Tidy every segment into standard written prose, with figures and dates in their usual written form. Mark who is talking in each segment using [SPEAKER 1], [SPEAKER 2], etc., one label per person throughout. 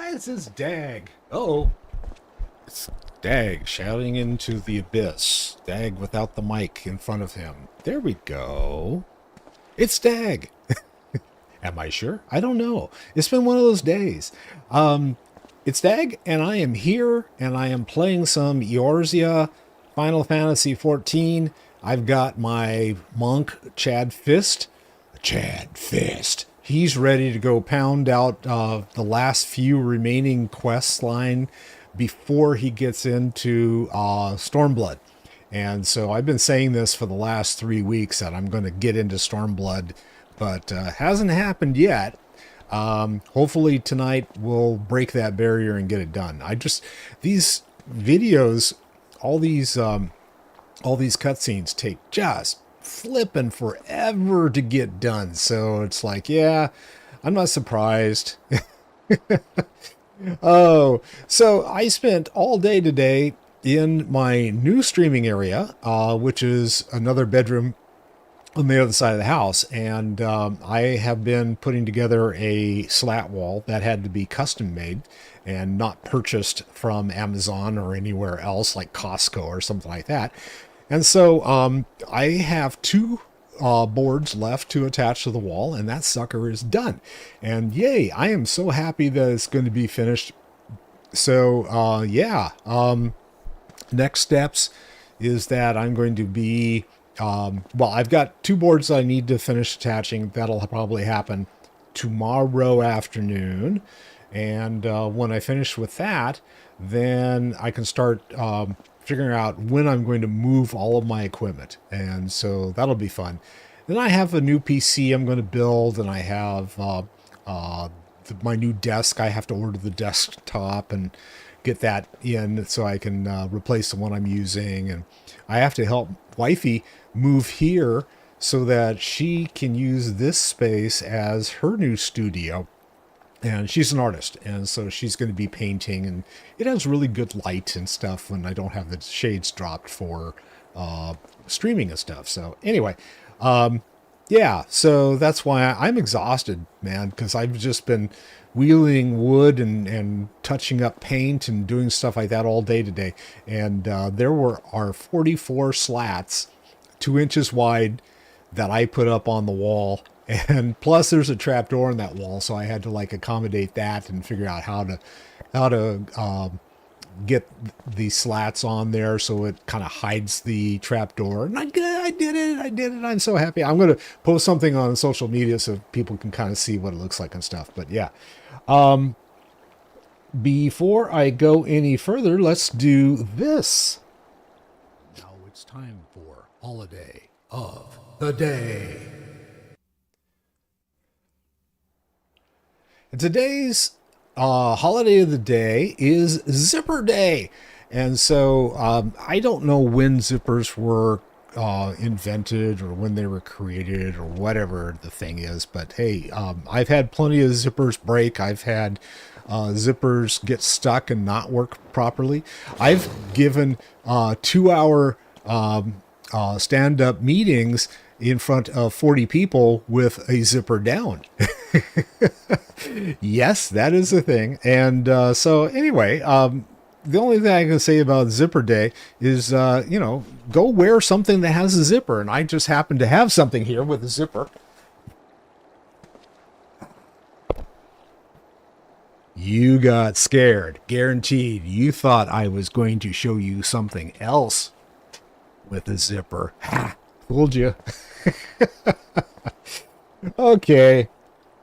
[SPEAKER 1] guys, it's Dag. Oh, it's Dag shouting into the abyss. Dag without the mic in front of him. There we go. It's Dag. Am I sure? I don't know. It's been one of those days. It's Dag, and I am here, and I am playing some Eorzea Final Fantasy XIV. I've got my monk, Chad Fist. Chad Fist. He's ready to go pound out the last few remaining quest line before he gets into Stormblood. And so I've been saying this for the last 3 weeks that I'm going to get into Stormblood, but hasn't happened yet. Hopefully tonight we'll break that barrier and get it done. These videos, all these cutscenes take just flipping forever to get done. So it's like, yeah, I'm not surprised. Oh, so I spent all day today in my new streaming area, which is another bedroom on the other side of the house. And I have been putting together a slat wall that had to be custom made and not purchased from Amazon or anywhere else like Costco or something like that. And so I have two boards left to attach to the wall, and that sucker is done. And yay, I am so happy that it's going to be finished. So yeah, next steps is that I'm going to be, well, I've got two boards that I need to finish attaching. That'll probably happen tomorrow afternoon. And when I finish with that, then I can start figuring out when I'm going to move all of my equipment. And so that'll be fun. Then I have a new PC I'm going to build, and I have my new desk. I have to order the desktop and get that in so I can replace the one I'm using. And I have to help wifey move here so that she can use this space as her new studio. And she's an artist, and so she's going to be painting, and it has really good light and stuff when I don't have the shades dropped for streaming and stuff. So anyway, yeah, so that's why I'm exhausted, man, because I've just been wheeling wood and touching up paint and doing stuff like that all day today. And there are 44 slats, 2 inches wide, that I put up on the wall. And plus there's a trap door in that wall, so I had to like accommodate that and figure out how to get the slats on there so it kind of hides the trap door. And I did it. I'm so happy. I'm going to post something on social media so people can kind of see what it looks like and stuff. But yeah, before I go any further, let's do this. Now it's time for Holiday of the Day. Today's holiday of the day is Zipper Day. And so I don't know when zippers were invented or when they were created or whatever the thing is. But hey, I've had plenty of zippers break. I've had zippers get stuck and not work properly. I've given 2-hour stand-up meetings in front of 40 people with a zipper down. Yes, that is a thing. And so anyway, the only thing I can say about Zipper Day is, you know, go wear something that has a zipper. And I just happen to have something here with a zipper. You got scared. Guaranteed. You thought I was going to show you something else with a zipper. Ha! Fooled you. Okay.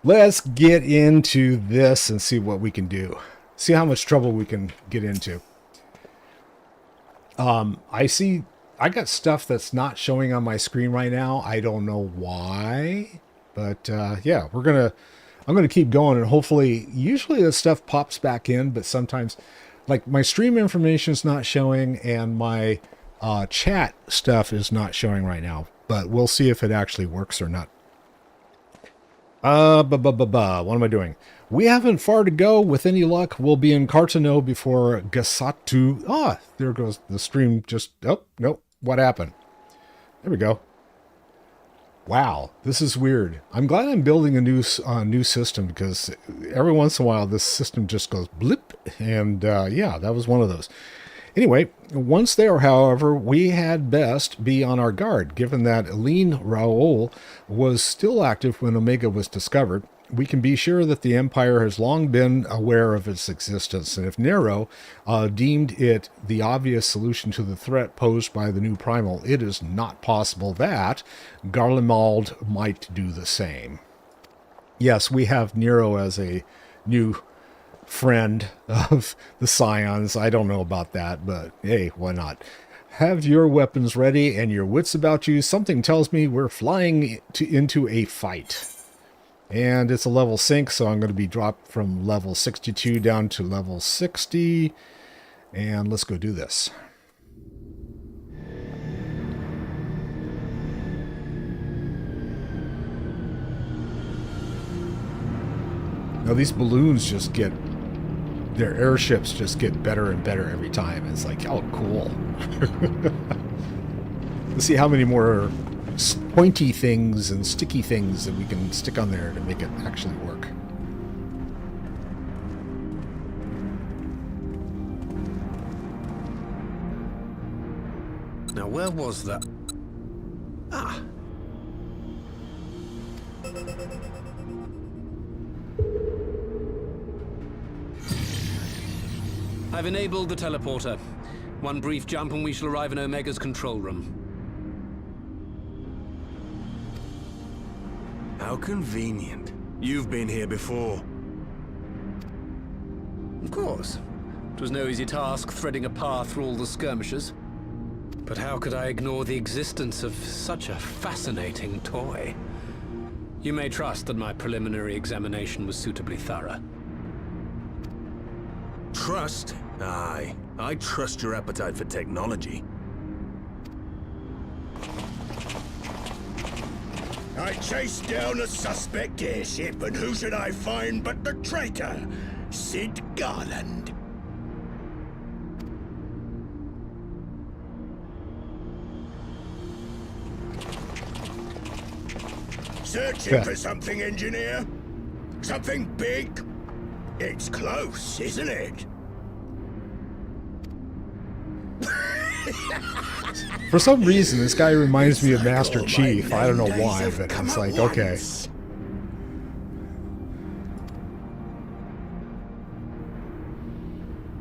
[SPEAKER 1] Let's get into this and see what we can do. See how much trouble we can get into. I got stuff that's not showing on my screen right now. I don't know why, but yeah, I'm gonna keep going, and hopefully, usually this stuff pops back in, but sometimes, like my stream information is not showing, and my chat stuff is not showing right now. But we'll see if it actually works or not. What am I doing? We haven't far to go. With any luck, we'll be in Cartano before Gasatu. Ah, there goes the stream. Just, oh, nope. What happened? There we go. Wow, this is weird. I'm glad I'm building a new system, because every once in a while this system just goes blip, and yeah, that was one of those. Anyway, once there, however, we had best be on our guard, given that Aline Raoul was still active when Omega was discovered. We can be sure that the Empire has long been aware of its existence, and if Nero deemed it the obvious solution to the threat posed by the new primal, it is not possible that Garlemald might do the same. Yes, we have Nero as a new friend of the Scions. I don't know about that, but hey, why not? Have your weapons ready and your wits about you. Something tells me we're flying into a fight. And it's a level sync, so I'm going to be dropped from level 62 down to level 60. And let's go do this. Now these balloons just get, their airships just get better and better every time. It's like, oh, cool. Let's see how many more pointy things and sticky things that we can stick on there to make it actually work.
[SPEAKER 2] Now, where was that? Ah. I've enabled the teleporter. One brief jump and we shall arrive in Omega's control room.
[SPEAKER 3] How convenient. You've been here before.
[SPEAKER 2] Of course. It was no easy task threading a path through all the skirmishes. But how could I ignore the existence of such a fascinating toy? You may trust that my preliminary examination was suitably thorough.
[SPEAKER 3] Trust? Aye. I trust your appetite for technology.
[SPEAKER 4] I chased down a suspect airship, and who should I find but the traitor, Sid Garland. Searching for something, engineer? Something big? It's close, isn't it?
[SPEAKER 1] For some reason, this guy reminds me of Master Chief. I don't know why, but it's like, okay.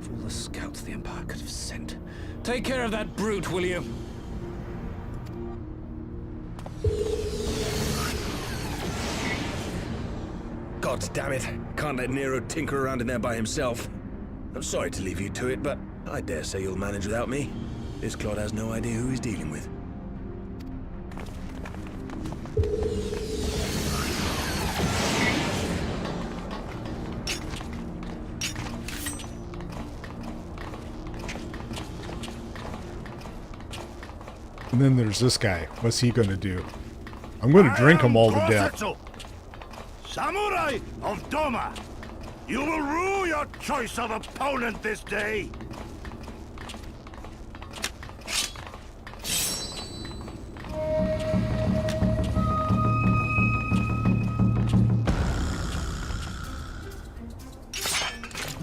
[SPEAKER 2] For all the scouts the Empire could have sent. Take care of that brute, will you?
[SPEAKER 3] God damn it. Can't let Nero tinker around in there by himself. I'm sorry to leave you to it, but I dare say you'll manage without me. This clod has no idea who he's dealing with.
[SPEAKER 1] And then there's this guy. What's he going to do? I'm going to drink him all to death.
[SPEAKER 4] Samurai of Doma, you will rue your choice of opponent this day.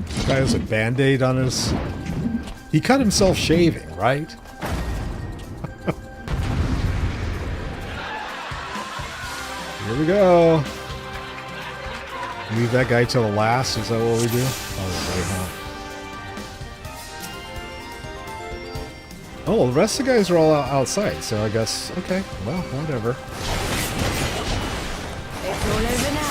[SPEAKER 1] This guy has a band-aid on his... He cut himself shaving, right? Here we go. Leave that guy till the last? Is that what we do? Oh, right, huh? Oh, the rest of the guys are all outside, so I guess... Okay, well, whatever.
[SPEAKER 5] It's all over now.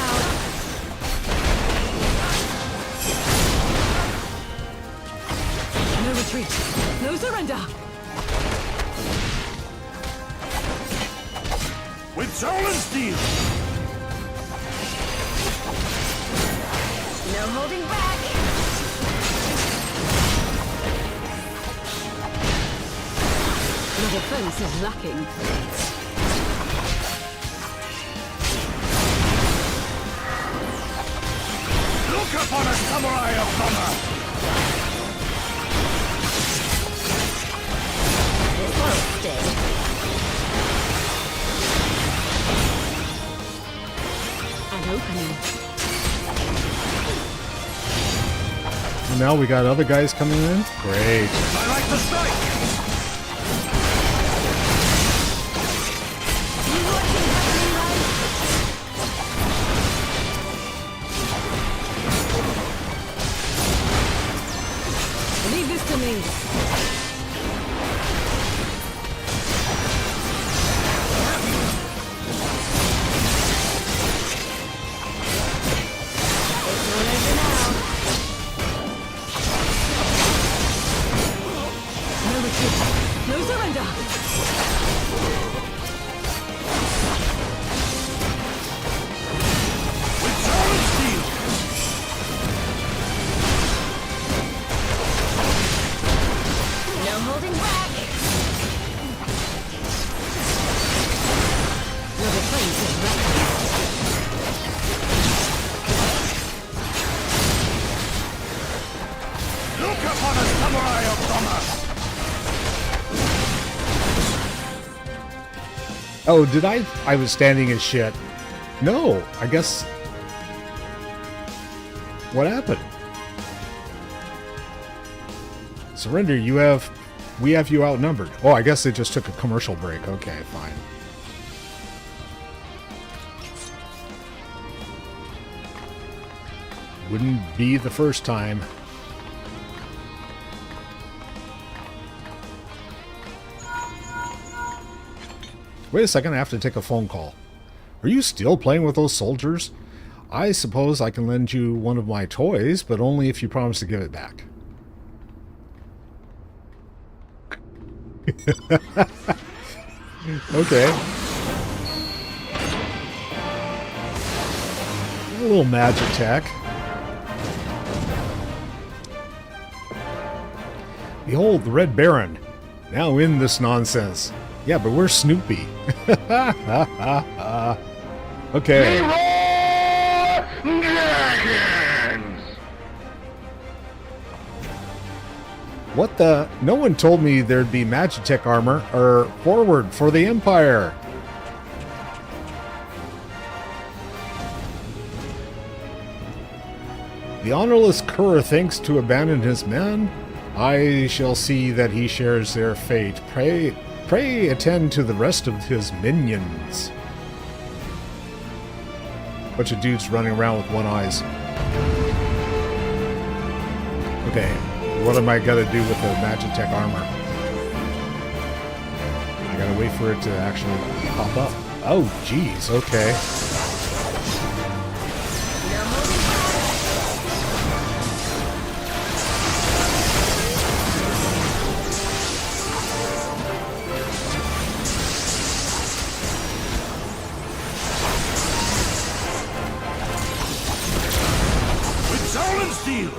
[SPEAKER 5] No retreat. No surrender.
[SPEAKER 4] With soul and steel.
[SPEAKER 5] No holding back. The defense is lacking.
[SPEAKER 4] Look upon a samurai of Doma.
[SPEAKER 5] This won't stay.
[SPEAKER 1] now we got other guys coming in? Great.
[SPEAKER 3] I like to strike!
[SPEAKER 5] You watching happening, right? Leave this to me. No surrender!
[SPEAKER 3] With solid steel!
[SPEAKER 5] No holding back! Your defense is wrecking.
[SPEAKER 3] Look upon a samurai of Thomas!
[SPEAKER 1] Oh, did I was standing in shit. No, I guess... What happened? Surrender, we have you outnumbered. Oh, I guess they just took a commercial break. Okay, fine. Wouldn't be the first time. Wait a second, I have to take a phone call. Are you still playing with those soldiers? I suppose I can lend you one of my toys, but only if you promise to give it back. Okay. A little magic tech. Behold, the Red Baron. Now in this nonsense. Yeah, but we're Snoopy. Okay. What the? No one told me there'd be Magitech armor, or forward for the Empire. The honorless cur thinks to abandon his men. I shall see that he shares their fate. Pray attend to the rest of his minions. Bunch of dudes running around with one eyes. Okay, what am I gonna do with the Magitech armor? I gotta wait for it to actually pop up. Oh, jeez, okay.
[SPEAKER 3] Steel!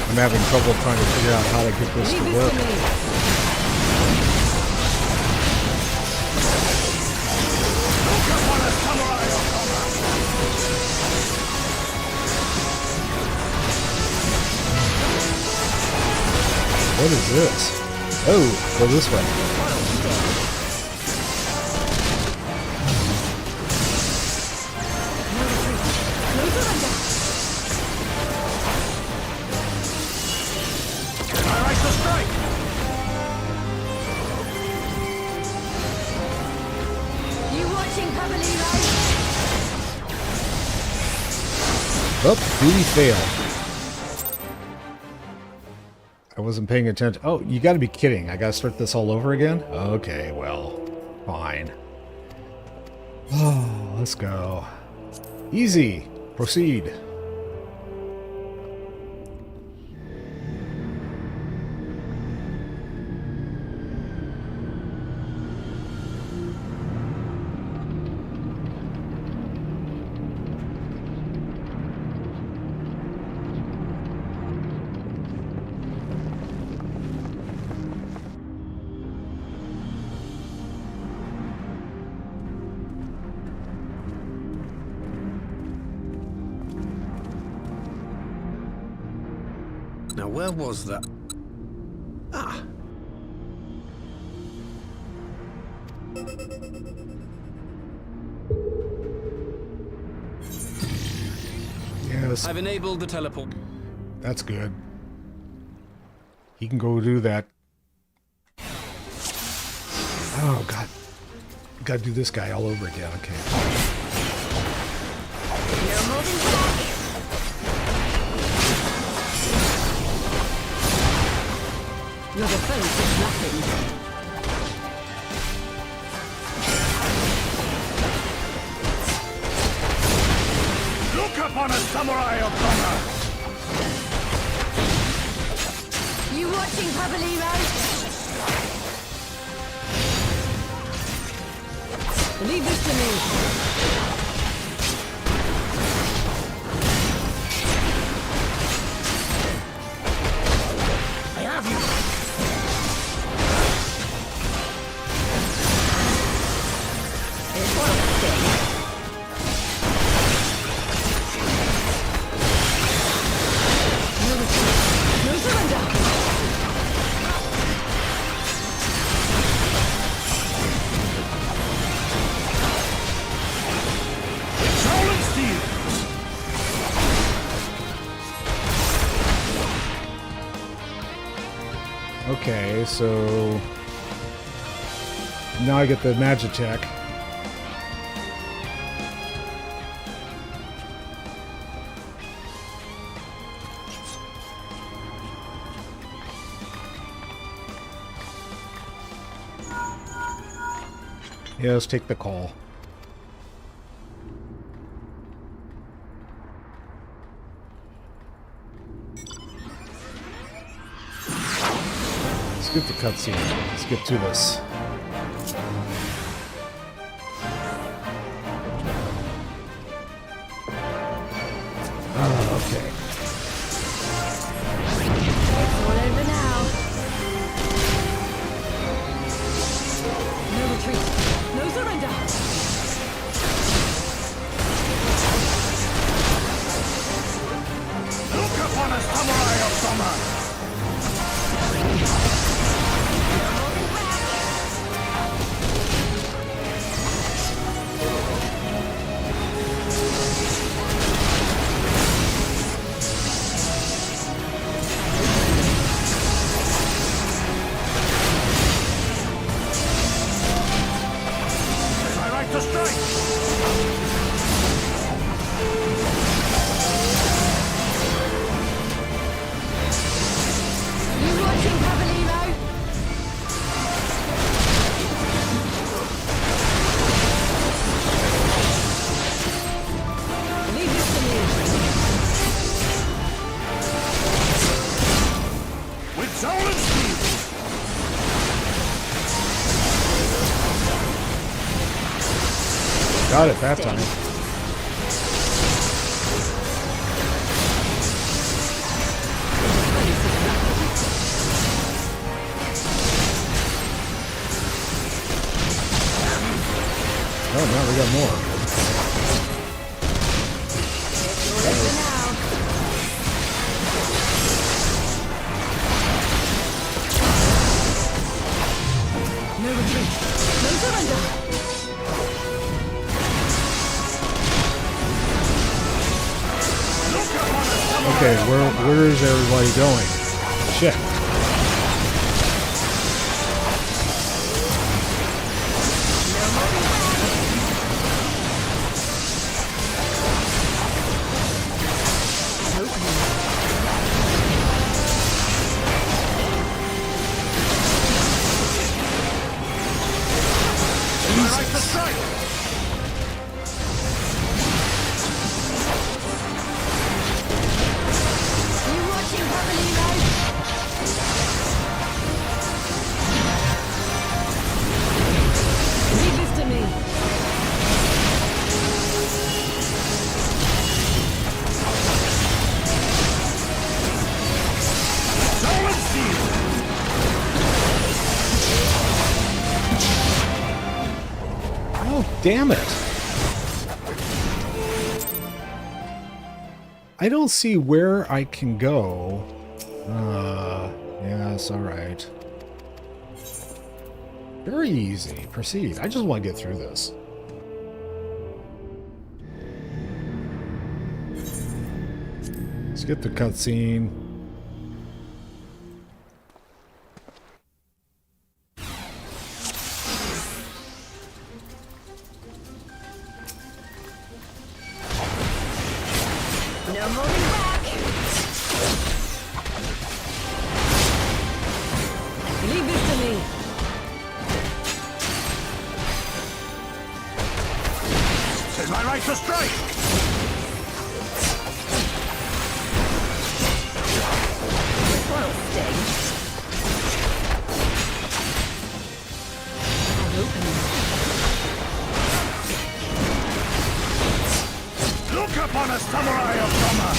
[SPEAKER 1] I'm having trouble trying to figure out how to get this to work. What is this? Oh, go this way.
[SPEAKER 3] I like to strike!
[SPEAKER 5] You watching, Pavili, right?
[SPEAKER 1] Oh, duty failed. I wasn't paying attention. Oh, you gotta be kidding. I gotta start this all over again? Okay, well, fine. Oh, let's go. Easy. Proceed.
[SPEAKER 2] Now, where was that? Ah.
[SPEAKER 1] Yes,
[SPEAKER 2] I've enabled the teleport.
[SPEAKER 1] that's good. He can go do that. Oh, God. Gotta do this guy all over again. Okay.
[SPEAKER 5] No holding back. Your defense is nothing.
[SPEAKER 4] Look upon a samurai of honor!
[SPEAKER 5] You watching, Cavalero? Leave this to me.
[SPEAKER 4] I have you!
[SPEAKER 5] It won't sting. No retreat. No surrender.
[SPEAKER 4] Soul and steel!
[SPEAKER 1] Okay, so now I get the Magitech. Yeah, let's take the call. Let's get the cutscene. Let's get to this. Okay.
[SPEAKER 5] It's all over now. No retreat. No surrender.
[SPEAKER 4] Look upon a samurai of summer! My right to strike!
[SPEAKER 5] You watching, Cavalero? Leave this to me.
[SPEAKER 4] With soul and steel!
[SPEAKER 1] Got it that time. Oh, no, we got more.
[SPEAKER 5] It's all over now. No retreat. No surrender.
[SPEAKER 1] Okay, where is everybody going? Shit.
[SPEAKER 5] You watching, Cavalero? Leave this to me.
[SPEAKER 4] Soul and steel!
[SPEAKER 1] Oh, damn it. I don't see where I can go Yes, alright. Very easy. Proceed. I just want to get through this. Skip the cutscene.
[SPEAKER 5] No holding back. Leave this to me.
[SPEAKER 4] Tis my right to strike!
[SPEAKER 5] This one'll sting. I'll open it.
[SPEAKER 4] Look upon a samurai of summer!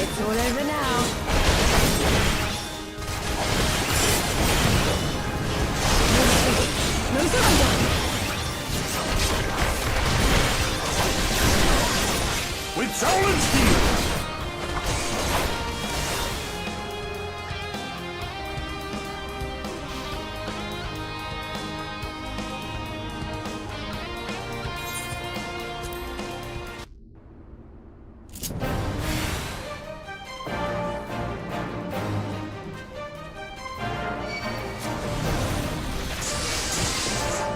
[SPEAKER 5] It's all over now. No surrender.
[SPEAKER 4] With soul and steel!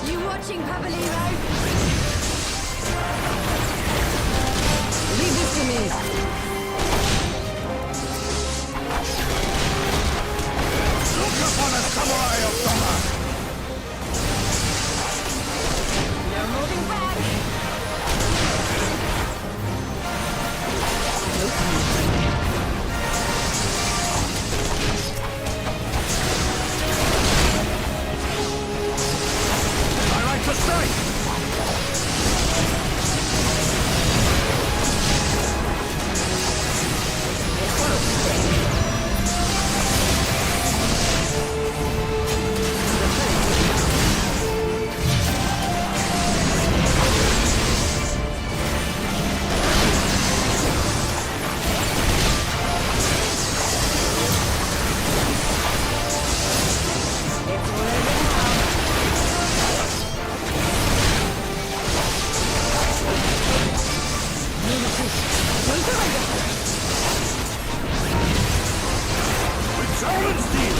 [SPEAKER 5] You watching, Papalero? Leave this to me.
[SPEAKER 4] Look upon a samurai of summer!
[SPEAKER 5] No holding back.
[SPEAKER 4] My right to strike! With soul and steel!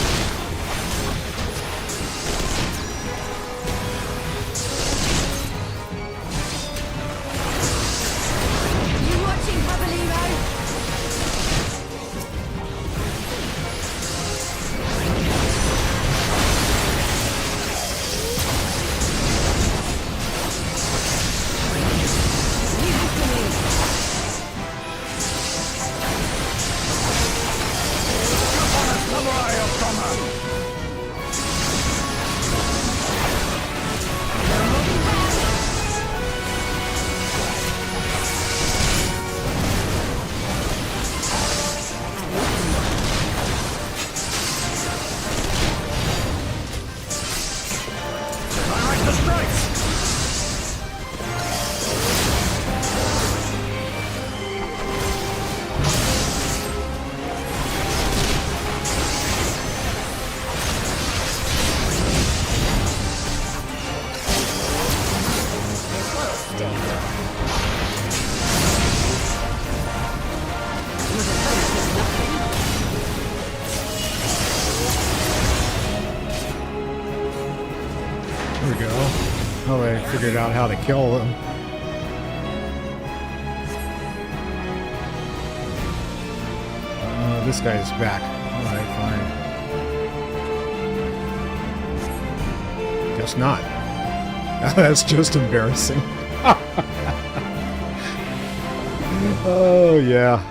[SPEAKER 5] You watching, Papalero? Leave this to me.
[SPEAKER 4] Upon a samurai of summer! My right to strike!
[SPEAKER 1] There we go. Oh, I figured out how to kill them. This guy's back. Alright, fine. Guess not. That's just embarrassing. Oh, yeah.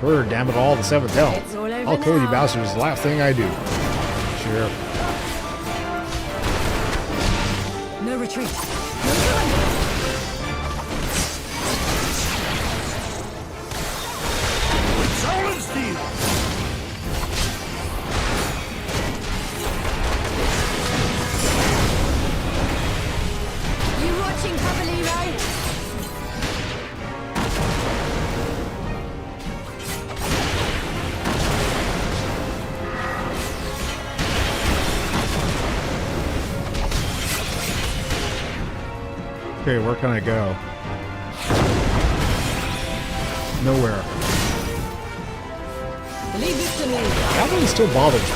[SPEAKER 1] Brr, damn it all, the seventh hell.
[SPEAKER 5] It's all over
[SPEAKER 1] I'll kill you
[SPEAKER 5] now.
[SPEAKER 1] bastards, is the last thing I do. Sure.
[SPEAKER 5] No retreat. No surrender.
[SPEAKER 4] With soul and steel!
[SPEAKER 1] Okay, where can I go? Nowhere.
[SPEAKER 5] Leave this to me.
[SPEAKER 1] That one still bothers me.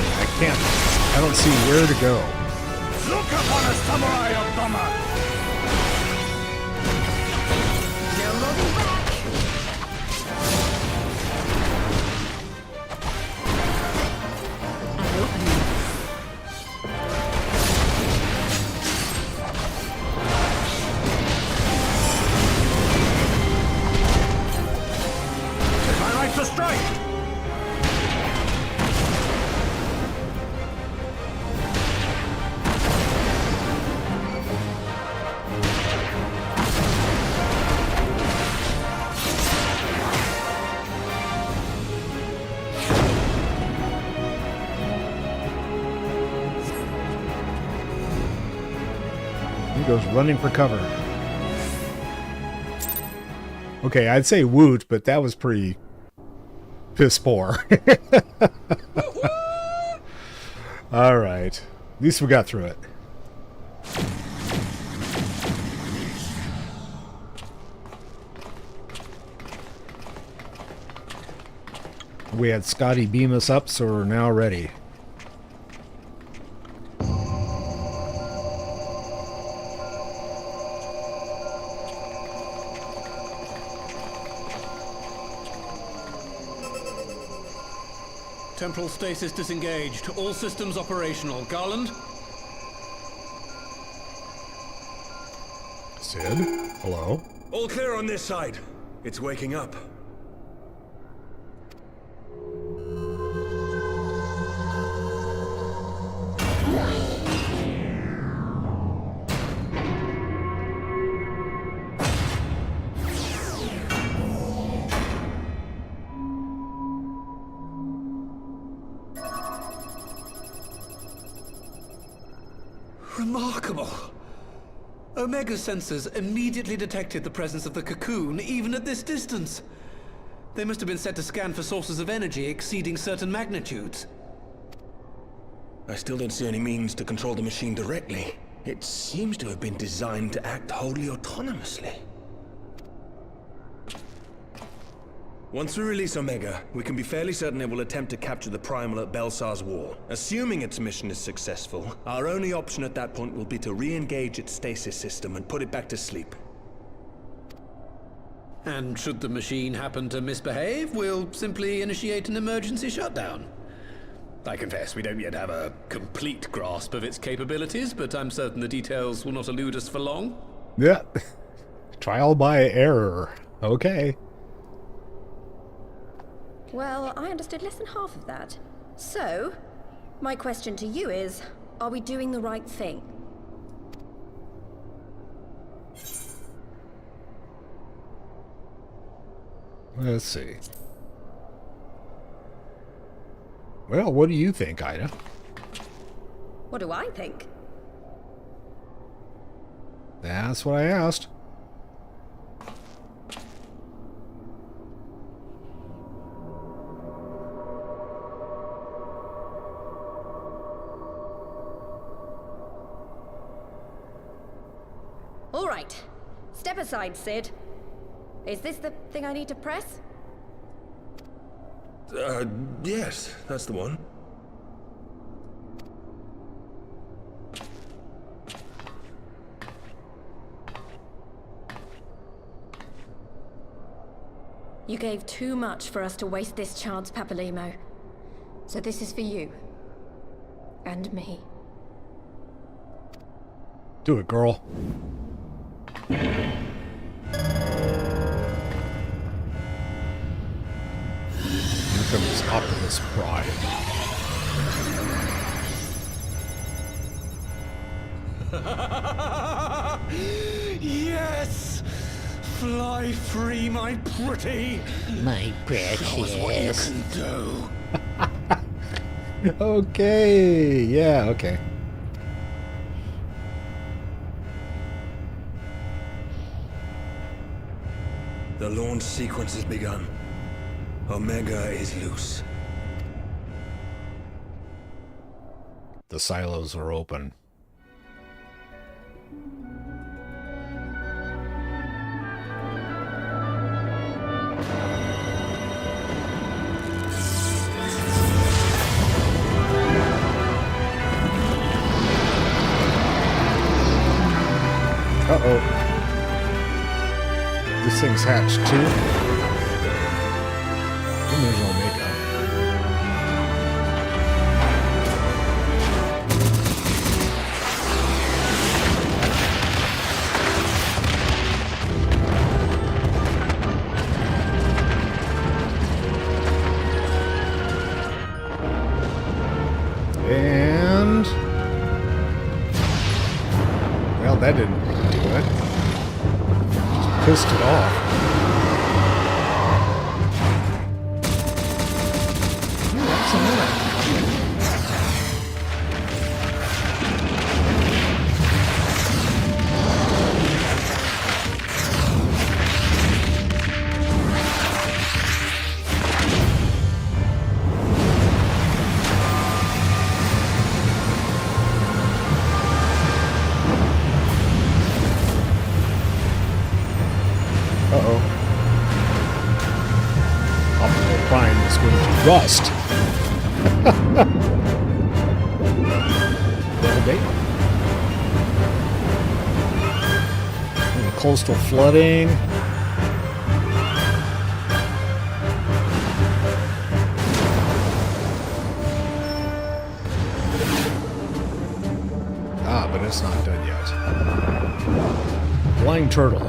[SPEAKER 1] I don't see where to go.
[SPEAKER 4] Look upon a samurai of Bama!
[SPEAKER 5] No moving back. I open you.
[SPEAKER 4] Am I right to strike?
[SPEAKER 1] He goes running for cover. Okay, I'd say woot, but that was pretty piss poor. All right. At least we got through it. We had Scotty beam us up, so we're now ready.
[SPEAKER 2] Temporal stasis disengaged. All systems operational. Garland?
[SPEAKER 1] Sid? Hello?
[SPEAKER 3] All clear on this side. It's waking up.
[SPEAKER 2] Remarkable. Omega sensors immediately detected the presence of the cocoon, even at this distance. They must have been set to scan for sources of energy exceeding certain magnitudes.
[SPEAKER 3] I still don't see any means to control the machine directly. It seems to have been designed to act wholly autonomously. Once we release Omega, we can be fairly certain it will attempt to capture the Primal at Belsar's Wall. Assuming its mission is successful, our only option at that point will be to re-engage its stasis system and put it back to sleep.
[SPEAKER 2] And should the machine happen to misbehave, we'll simply initiate an emergency shutdown. I confess we don't yet have a complete grasp of its capabilities, but I'm certain the details will not elude us for long.
[SPEAKER 1] Yeah. Trial by error. Okay.
[SPEAKER 5] Well, I understood less than half of that. So, my question to you is, are we doing the right thing?
[SPEAKER 1] Let's see. Well, what do you think, Ida?
[SPEAKER 5] What do I think?
[SPEAKER 1] That's what I asked.
[SPEAKER 5] All right. Step aside, Sid. Is this the thing I need to press?
[SPEAKER 3] Yes, that's the one.
[SPEAKER 5] You gave too much for us to waste this chance, Papalimo. So this is for you. And me.
[SPEAKER 1] Do it, girl. Here comes Optimus Prime.
[SPEAKER 2] Yes! Fly free, my pretty!
[SPEAKER 6] My
[SPEAKER 2] Show us what you
[SPEAKER 6] precious.
[SPEAKER 2] can do.
[SPEAKER 1] Okay. Yeah, okay.
[SPEAKER 3] The launch sequence has begun. Omega is loose.
[SPEAKER 1] The silos are open. Uh-oh. This thing's hatched too. And there's Omega. And well, that didn't do it. Just pissed it off. Ooh, that's annoying. Uh-oh. Optimal Prime is going to rust. Elevate. And coastal flooding. Ah, but it's not done yet. Flying turtle.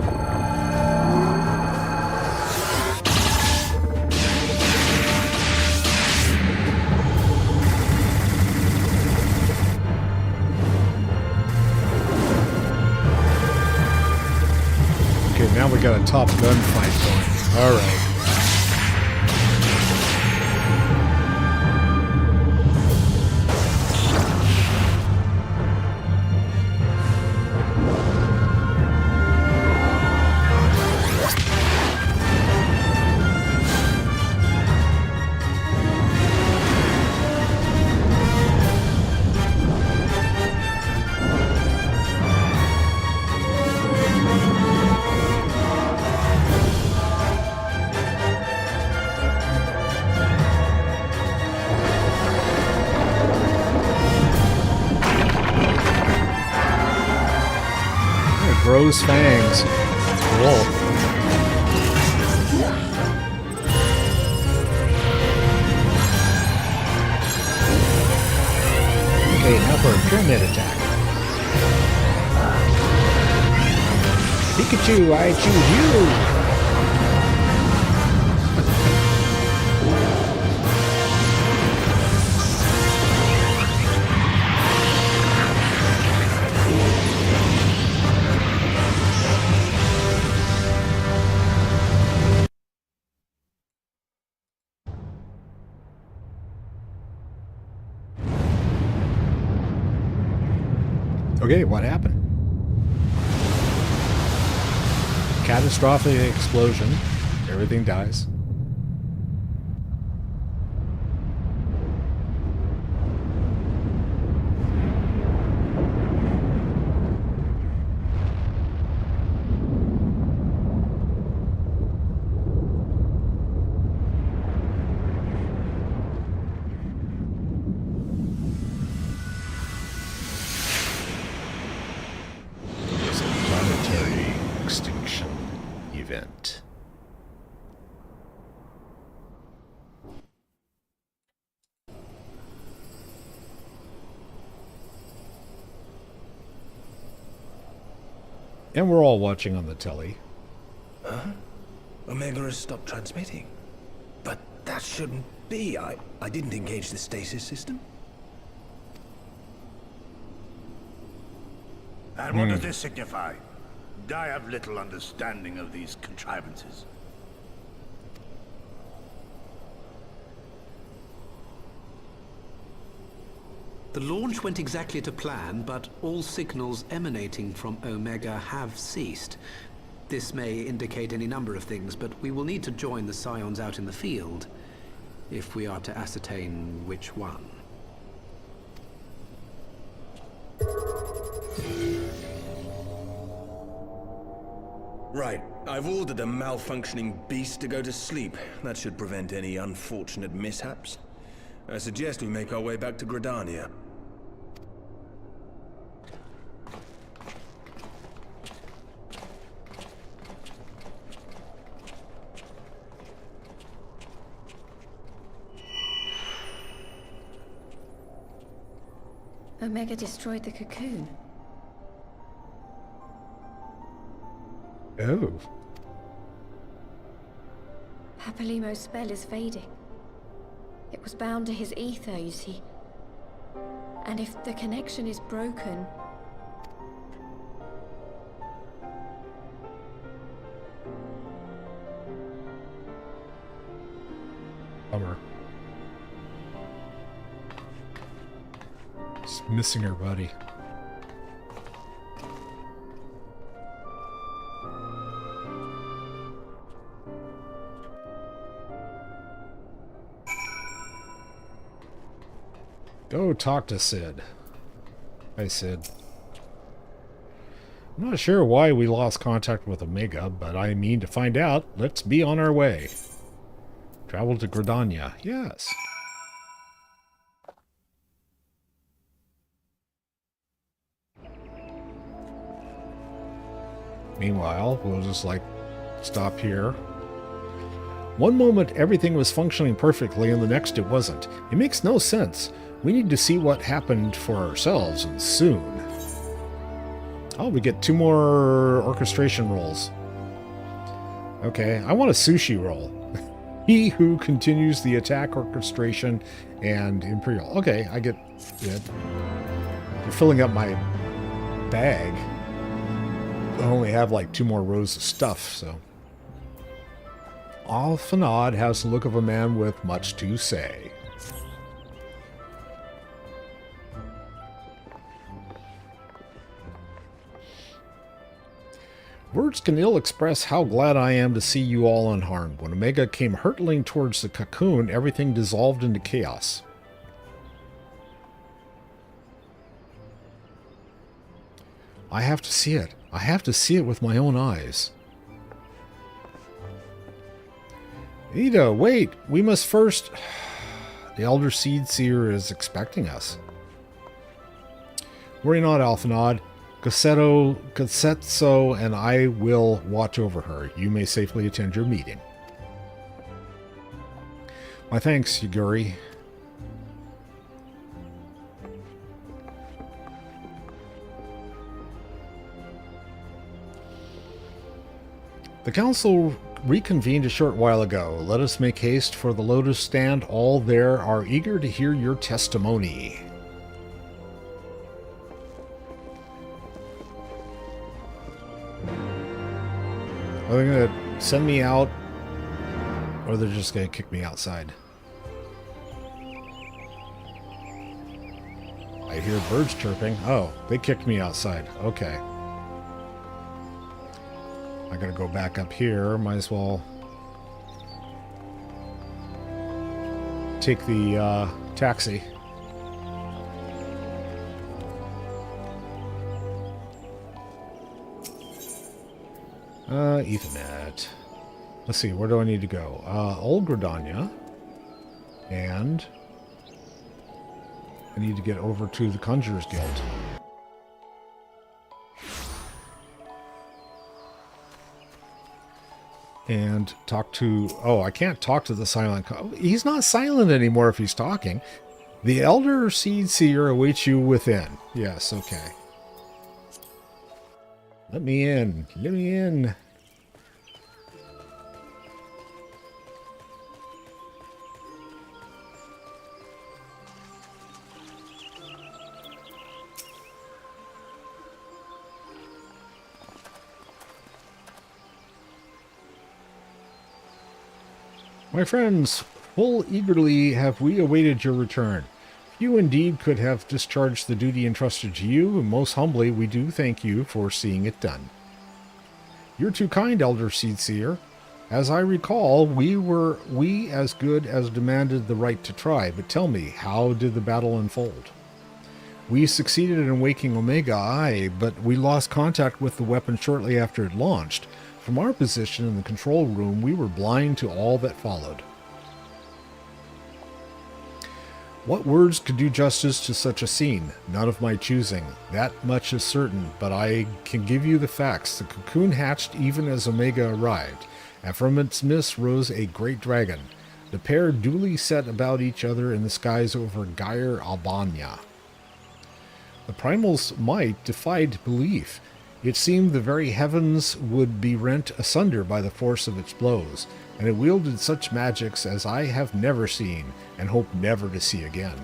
[SPEAKER 1] Okay, now we got a Top Gun fight going. All right. Grows fangs. Cool. Okay, now for a pyramid attack. Pikachu, I choose you! Okay, what happened? Catastrophic explosion. Everything dies. Extinction event. And we're all watching on the telly.
[SPEAKER 3] Huh? Omega has stopped transmitting. But that shouldn't be. I didn't engage the stasis system.
[SPEAKER 4] And what does this signify? I have little understanding of these contrivances.
[SPEAKER 2] The launch went exactly to plan, but all signals emanating from Omega have ceased. This may indicate any number of things, but we will need to join the Scions out in the field if we are to ascertain which one.
[SPEAKER 3] Right. I've ordered a malfunctioning beast to go to sleep. That should prevent any unfortunate mishaps. I suggest we make our way back to Gridania.
[SPEAKER 5] Omega destroyed the cocoon.
[SPEAKER 1] Oh.
[SPEAKER 5] Papalimo's spell is fading. It was bound to his ether, you see. And if the connection is broken...
[SPEAKER 1] Bummer. She's missing her buddy. Go talk to Sid. Hi, Sid. I'm not sure why we lost contact with Omega, but I mean to find out. Let's be on our way. Travel to Gridania. Yes. Meanwhile, we'll just, like, stop here. One moment everything was functioning perfectly and the next it wasn't. It makes no sense. We need to see what happened for ourselves, and soon. Oh, we get 2 more orchestration rolls. Okay, I want a sushi roll. He who continues the attack, orchestration, and Imperial. Okay, I get it. You're filling up my bag. I only have like 2 more rows of stuff, so. Alfanad has the look of a man with much to say. Words can ill express how glad I am to see you all unharmed. When Omega came hurtling towards the cocoon, everything dissolved into chaos. I have to see it. I have to see it with my own eyes. Ada, wait! We must first... The Elder Seed Seer is expecting us. Worry not, Alfanad. Cassetso and I will watch over her. You may safely attend your meeting. My thanks, Yuguri. The council reconvened a short while ago. Let us make haste for the Lotus Stand. All there are eager to hear your testimony. Are they going to send me out, or they're just going to kick me outside? I hear birds chirping. Oh, they kicked me outside. Okay. I got to go back up here. Might as well take the taxi. Ethernet. Let's see, where do I need to go? Old Gridania. And I need to get over to the Conjurer's Guild. And talk to... Oh, I can't talk to the silent... He's not silent anymore if he's talking. The Elder Seed Seer awaits you within. Yes, okay. Let me in. Let me in. My friends, full eagerly have we awaited your return. You indeed could have discharged the duty entrusted to you, and most humbly we do thank you for seeing it done. You're too kind, Elder Seedseer. As I recall, we as good as demanded the right to try, but tell me, how did the battle unfold? We succeeded in waking Omega, aye, but we lost contact with the weapon shortly after it launched. From our position in the control room, we were blind to all that followed. What words could do justice to such a scene? None of my choosing. That much is certain, but I can give you the facts. The cocoon hatched even as Omega arrived, and from its midst rose a great dragon. The pair duly set about each other in the skies over Gyre Albania. The primal's might defied belief. It seemed the very heavens would be rent asunder by the force of its blows, and it wielded such magics as I have never seen, and hope never to see again.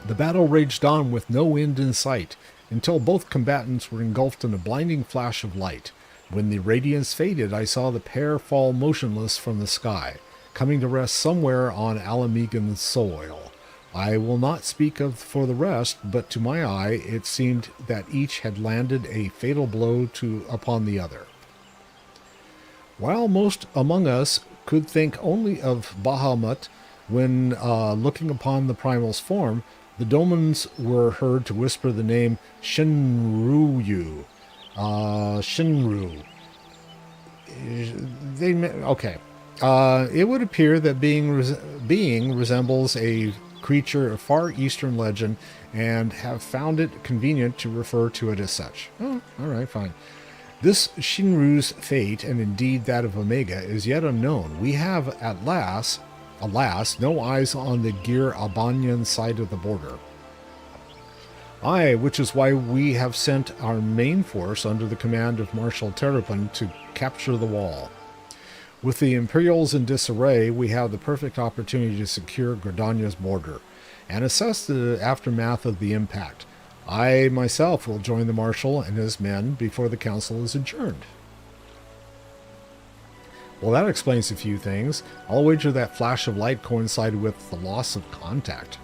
[SPEAKER 1] The battle raged on with no end in sight, until both combatants were engulfed in a blinding flash of light. When the radiance faded, I saw the pair fall motionless from the sky, coming to rest somewhere on Alamegan soil. I will not speak of for the rest, but to my eye it seemed that each had landed a fatal blow upon the other. While most among us could think only of Bahamut when looking upon the primal's form, the domans were heard to whisper the name Shinryu. Shinru. Okay. It would appear that being resembles a creature of far eastern legend and have found it convenient to refer to it as such. Oh, all right, fine. This Shinru's fate, and indeed that of Omega, is yet unknown. We have, alas, no eyes on the Gir Abanyan side of the border. Aye, which is why we have sent our main force under the command of Marshal Terrapin to capture the wall. With the Imperials in disarray, we have the perfect opportunity to secure Gridania's border and assess the aftermath of the impact. I myself will join the Marshal and his men before the council is adjourned. Well, that explains a few things. I'll wager that flash of light coincided with the loss of contact.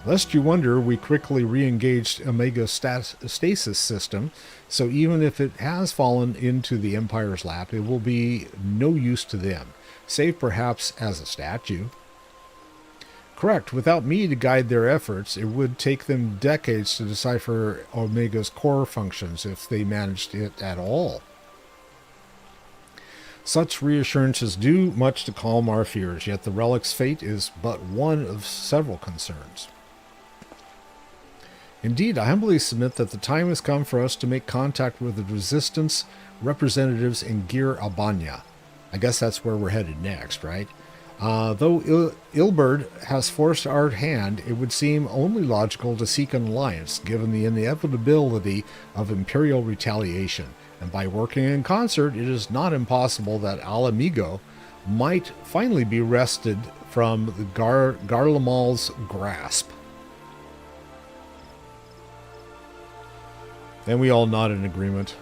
[SPEAKER 1] Lest you wonder, we quickly re-engaged Omega's stasis system, so even if it has fallen into the Empire's lap, it will be no use to them, save perhaps as a statue. Correct. Without me to guide their efforts, it would take them decades to decipher Omega's core functions if they managed it at all. Such reassurances do much to calm our fears, yet the relic's fate is but one of several concerns. Indeed, I humbly submit that the time has come for us to make contact with the Resistance representatives in Gir Abanya. I guess that's where we're headed next, right? Though Ilberd has forced our hand, it would seem only logical to seek an alliance, given the inevitability of Imperial retaliation. And by working in concert, it is not impossible that Alamigo might finally be wrested from the Garlemal's grasp. And we all nod in agreement.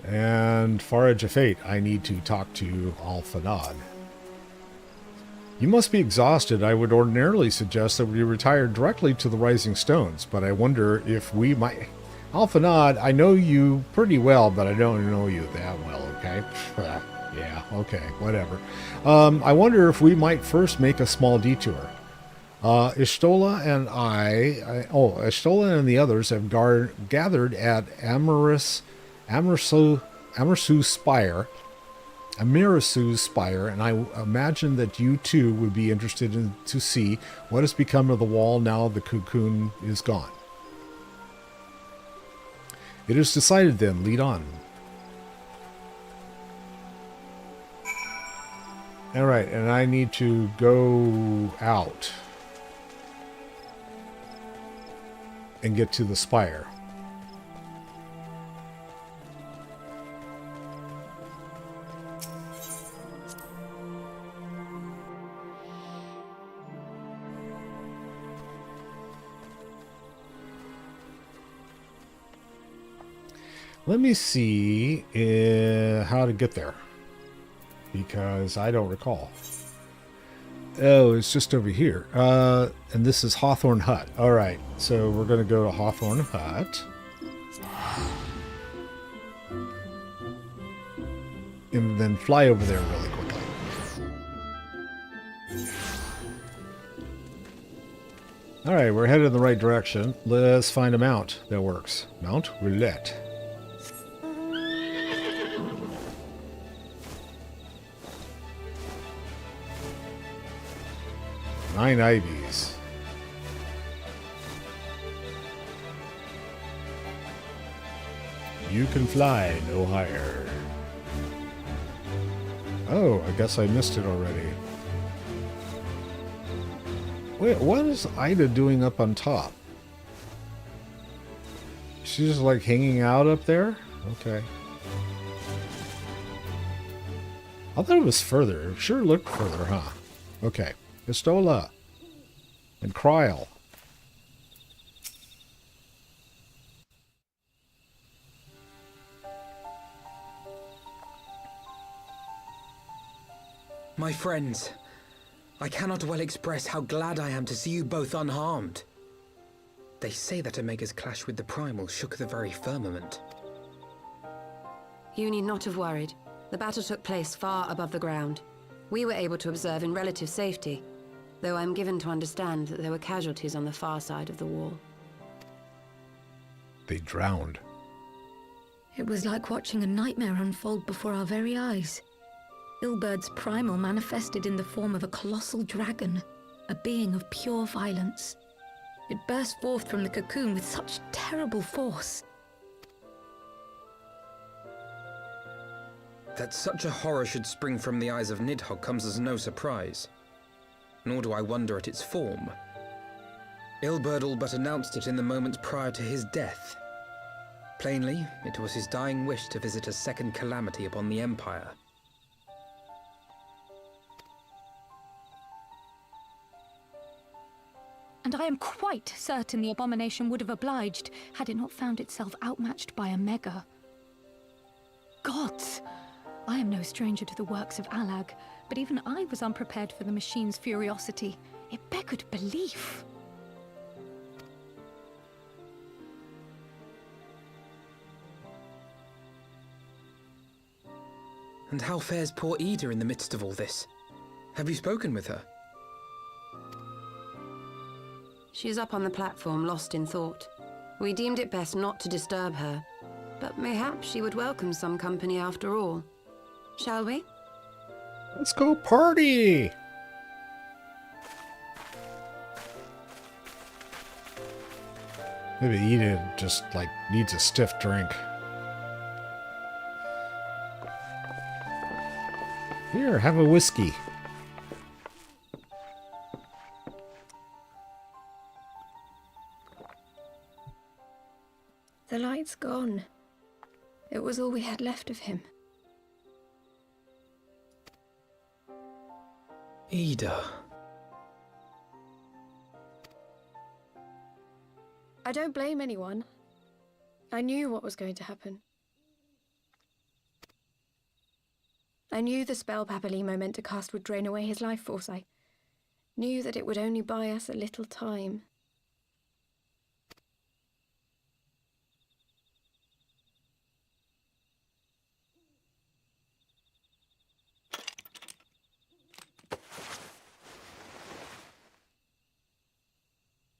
[SPEAKER 1] And far edge of fate, I need to talk to Al-Fanad. You must be exhausted. I would ordinarily suggest that we retire directly to the Rising Stones, but I wonder if we might... Al-Fanad, I know you pretty well, but I don't know you that well, okay? Yeah, okay, whatever. I wonder if we might first make a small detour. Ishtola and the others have gathered at Amirasu's Spire, and I imagine that you too would be interested to see what has become of the wall now the cocoon is gone. It is decided then, lead on. Alright, and I need to go out and get to the spire. Let me see how to get there, because I don't recall. Oh, it's just over here. And this is Hawthorne Hut. All right, so we're going to go to Hawthorne Hut. And then fly over there really quickly. All right, we're headed in the right direction. Let's find a mount that works. Mount Roulette. Nine ivies. You can fly no higher. Oh, I guess I missed it already. Wait, what is Ida doing up on top? She's just like hanging out up there? Okay. I thought it was further. It sure looked further, huh? Okay. Pistola. And Kryl.
[SPEAKER 6] My friends, I cannot well express how glad I am to see you both unharmed. They say that Omega's clash with the Primal shook the very firmament.
[SPEAKER 7] You need not have worried. The battle took place far above the ground. We were able to observe in relative safety, though I'm given to understand that there were casualties on the far side of the wall.
[SPEAKER 1] They drowned.
[SPEAKER 5] It was like watching a nightmare unfold before our very eyes. Ilberd's primal manifested in the form of a colossal dragon, a being of pure violence. It burst forth from the cocoon with such terrible force.
[SPEAKER 6] That such a horror should spring from the eyes of Nidhogg comes as no surprise. Nor do I wonder at its form. Ilberd all but announced it in the moments prior to his death. Plainly, it was his dying wish to visit a second calamity upon the Empire.
[SPEAKER 8] And I am quite certain the abomination would have obliged had it not found itself outmatched by Omega. Gods! I am no stranger to the works of Alag, but even I was unprepared for the machine's furiosity. It beggared belief.
[SPEAKER 6] And how fares poor Ida in the midst of all this? Have you spoken with her?
[SPEAKER 7] She is up on the platform, lost in thought. We deemed it best not to disturb her, but mayhaps she would welcome some company after all. Shall we?
[SPEAKER 1] Let's go party! Maybe Ida just, like, needs a stiff drink. Here, have a whiskey.
[SPEAKER 5] The light's gone. It was all we had left of him.
[SPEAKER 6] Ida.
[SPEAKER 5] I don't blame anyone. I knew what was going to happen. I knew the spell Papalimo meant to cast would drain away his life force. I knew that it would only buy us a little time.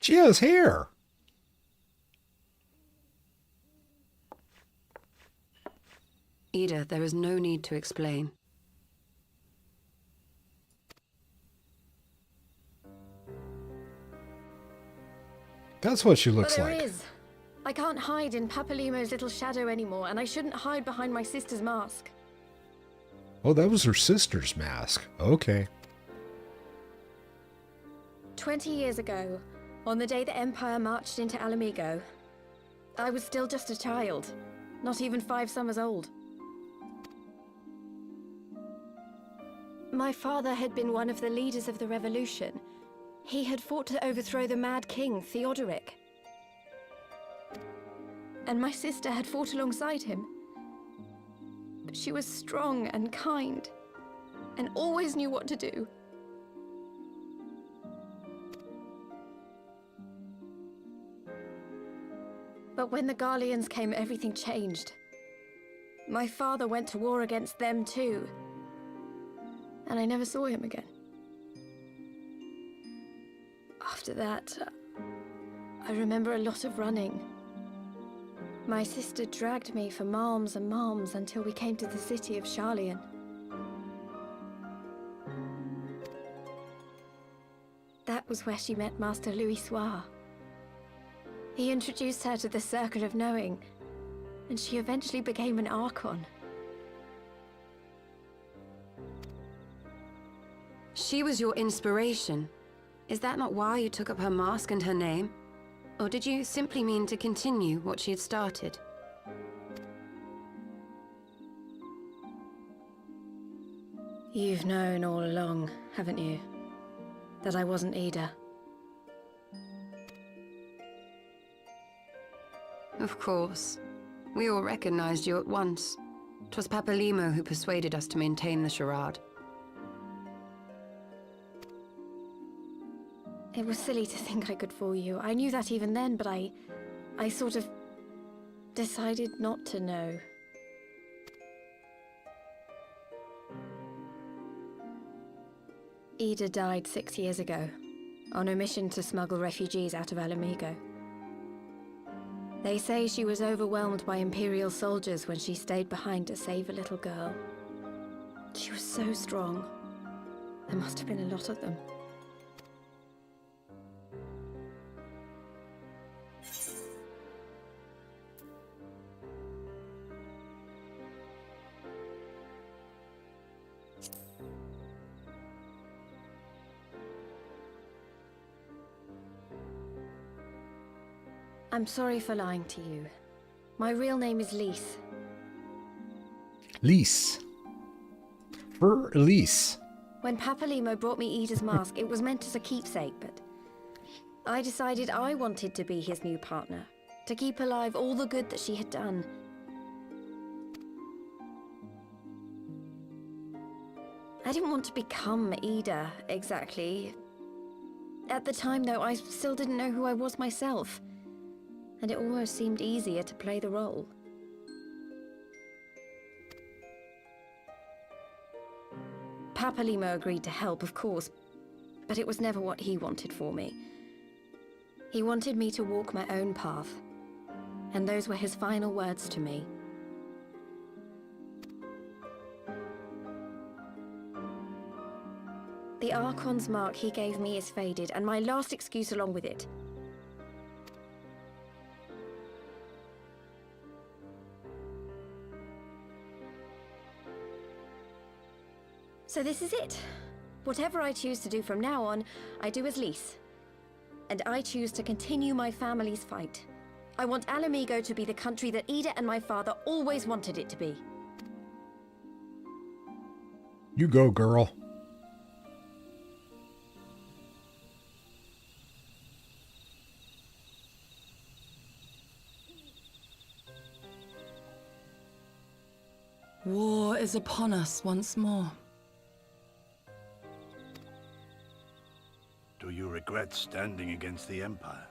[SPEAKER 1] She has hair.
[SPEAKER 7] Ida, there is no need to explain.
[SPEAKER 1] That's what she looks
[SPEAKER 5] But
[SPEAKER 1] like.
[SPEAKER 5] there is. I can't hide in Papalimo's little shadow anymore, and I shouldn't hide behind my sister's mask.
[SPEAKER 1] Oh, that was her sister's mask. Okay.
[SPEAKER 5] 20 years ago, on the day the Empire marched into Alamigo, I was still just a child, not even 5 summers old. My father had been one of the leaders of the revolution. He had fought to overthrow the Mad King, Theodoric. And my sister had fought alongside him. But she was strong and kind, and always knew what to do. But when the Garleans came, everything changed. My father went to war against them too. And I never saw him again. After that, I remember a lot of running. My sister dragged me for malms and malms until we came to the city of Sharlayan. That was where she met Master Louis Soir. He introduced her to the Circle of Knowing, and she eventually became an Archon.
[SPEAKER 7] She was your inspiration. Is that not why you took up her mask and her name? Or did you simply mean to continue what she had started?
[SPEAKER 9] You've known all along, haven't you? That I wasn't Ida.
[SPEAKER 7] Of course. We all recognized you at once. 'Twas Papalimo who persuaded us to maintain the charade.
[SPEAKER 9] It was silly to think I could fool you. I knew that even then, but I sort of decided not to know. Ida died 6 years ago, on a mission to smuggle refugees out of Alamigo. They say she was overwhelmed by Imperial soldiers when she stayed behind to save a little girl. She was so strong. There must have been a lot of them. I'm sorry for lying to you. My real name is Lise.
[SPEAKER 1] Lise. For Elise.
[SPEAKER 9] When Papalimo brought me Ida's mask, it was meant as a keepsake, but I decided I wanted to be his new partner, to keep alive all the good that she had done. I didn't want to become Ida, exactly. At the time, though, I still didn't know who I was myself, and it almost seemed easier to play the role. Papalimo agreed to help, of course, but it was never what he wanted for me. He wanted me to walk my own path, and those were his final words to me. The Archon's mark he gave me is faded, and my last excuse along with it. So this is it. Whatever I choose to do from now on, I do as Lise. And I choose to continue my family's fight. I want Alamigo to be the country that Ida and my father always wanted it to be.
[SPEAKER 1] You go, girl.
[SPEAKER 10] War is upon us once more.
[SPEAKER 4] Do you regret standing against the Empire?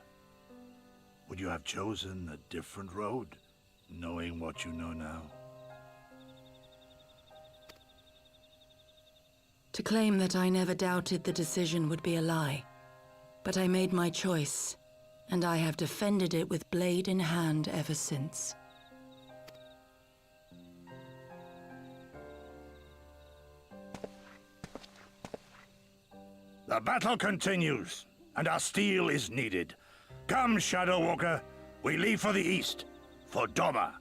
[SPEAKER 4] Would you have chosen a different road, knowing what you know now?
[SPEAKER 10] To claim that I never doubted the decision would be a lie. But I made my choice, and I have defended it with blade in hand ever since.
[SPEAKER 4] The battle continues, and our steel is needed. Come, Shadow Walker, we leave for the east, for Doma.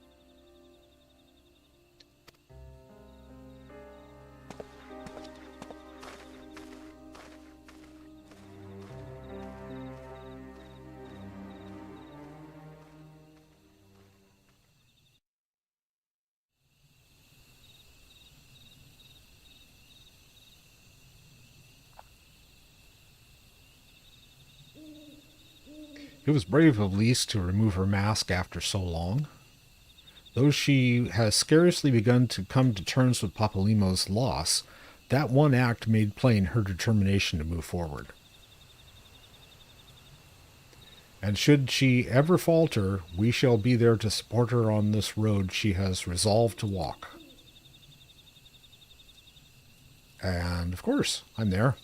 [SPEAKER 1] It was brave of Lise to remove her mask after so long. Though she has scarcely begun to come to terms with Papalimo's loss, that one act made plain her determination to move forward. And should she ever falter, we shall be there to support her on this road she has resolved to walk. And, of course, I'm there.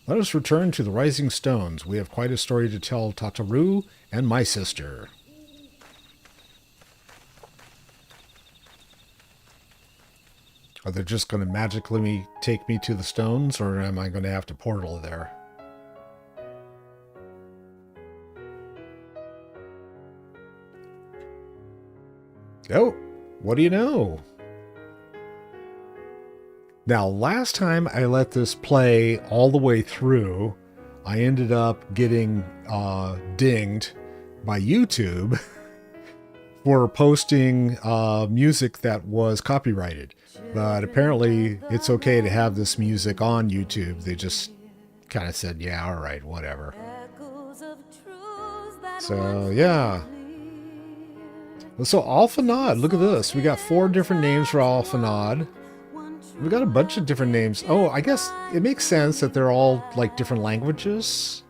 [SPEAKER 1] Let us return to the Rising Stones. We have quite a story to tell Tataru and my sister. Are they just going to magically take me to the stones, or am I going to have to portal there? Oh, what do you know? Now, last time I let this play all the way through, I ended up getting dinged by YouTube for posting music that was copyrighted. But apparently it's okay to have this music on YouTube. They just kind of said, yeah, all right, whatever. So, yeah. So, Alphanod, look at this. We got 4 different names for Alphanod. We got a bunch of different names. Oh, I guess it makes sense that they're all like different languages.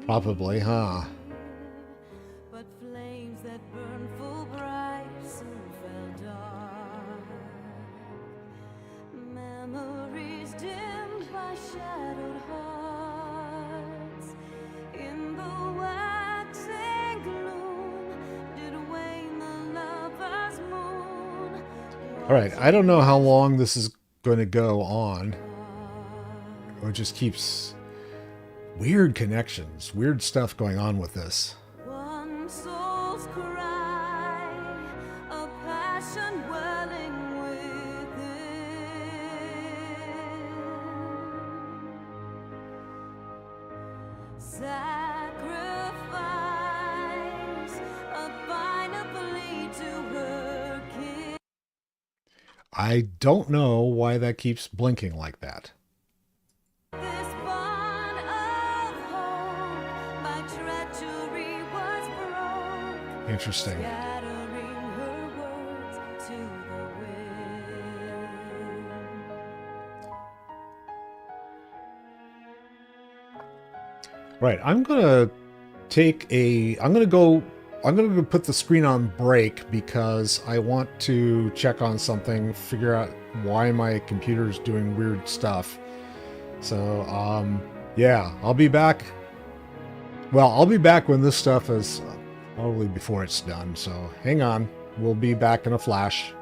[SPEAKER 1] Probably, huh? All right, I don't know how long this is going to go on. Or it just keeps weird connections, weird stuff going on with this.
[SPEAKER 11] One soul's cry, a passion welling within. Sacrifice, a final plea to her kin.
[SPEAKER 1] I don't know why that keeps blinking like that.
[SPEAKER 11] This bond of hope, my treachery was broke.
[SPEAKER 1] Interesting.
[SPEAKER 11] Scattering her words to the wind.
[SPEAKER 1] Right, I'm gonna go put the screen on break because I want to check on something, figure out why my computer's doing weird stuff. So, yeah, I'll be back. Well, I'll be back when this stuff is probably before it's done. So hang on, we'll be back in a flash.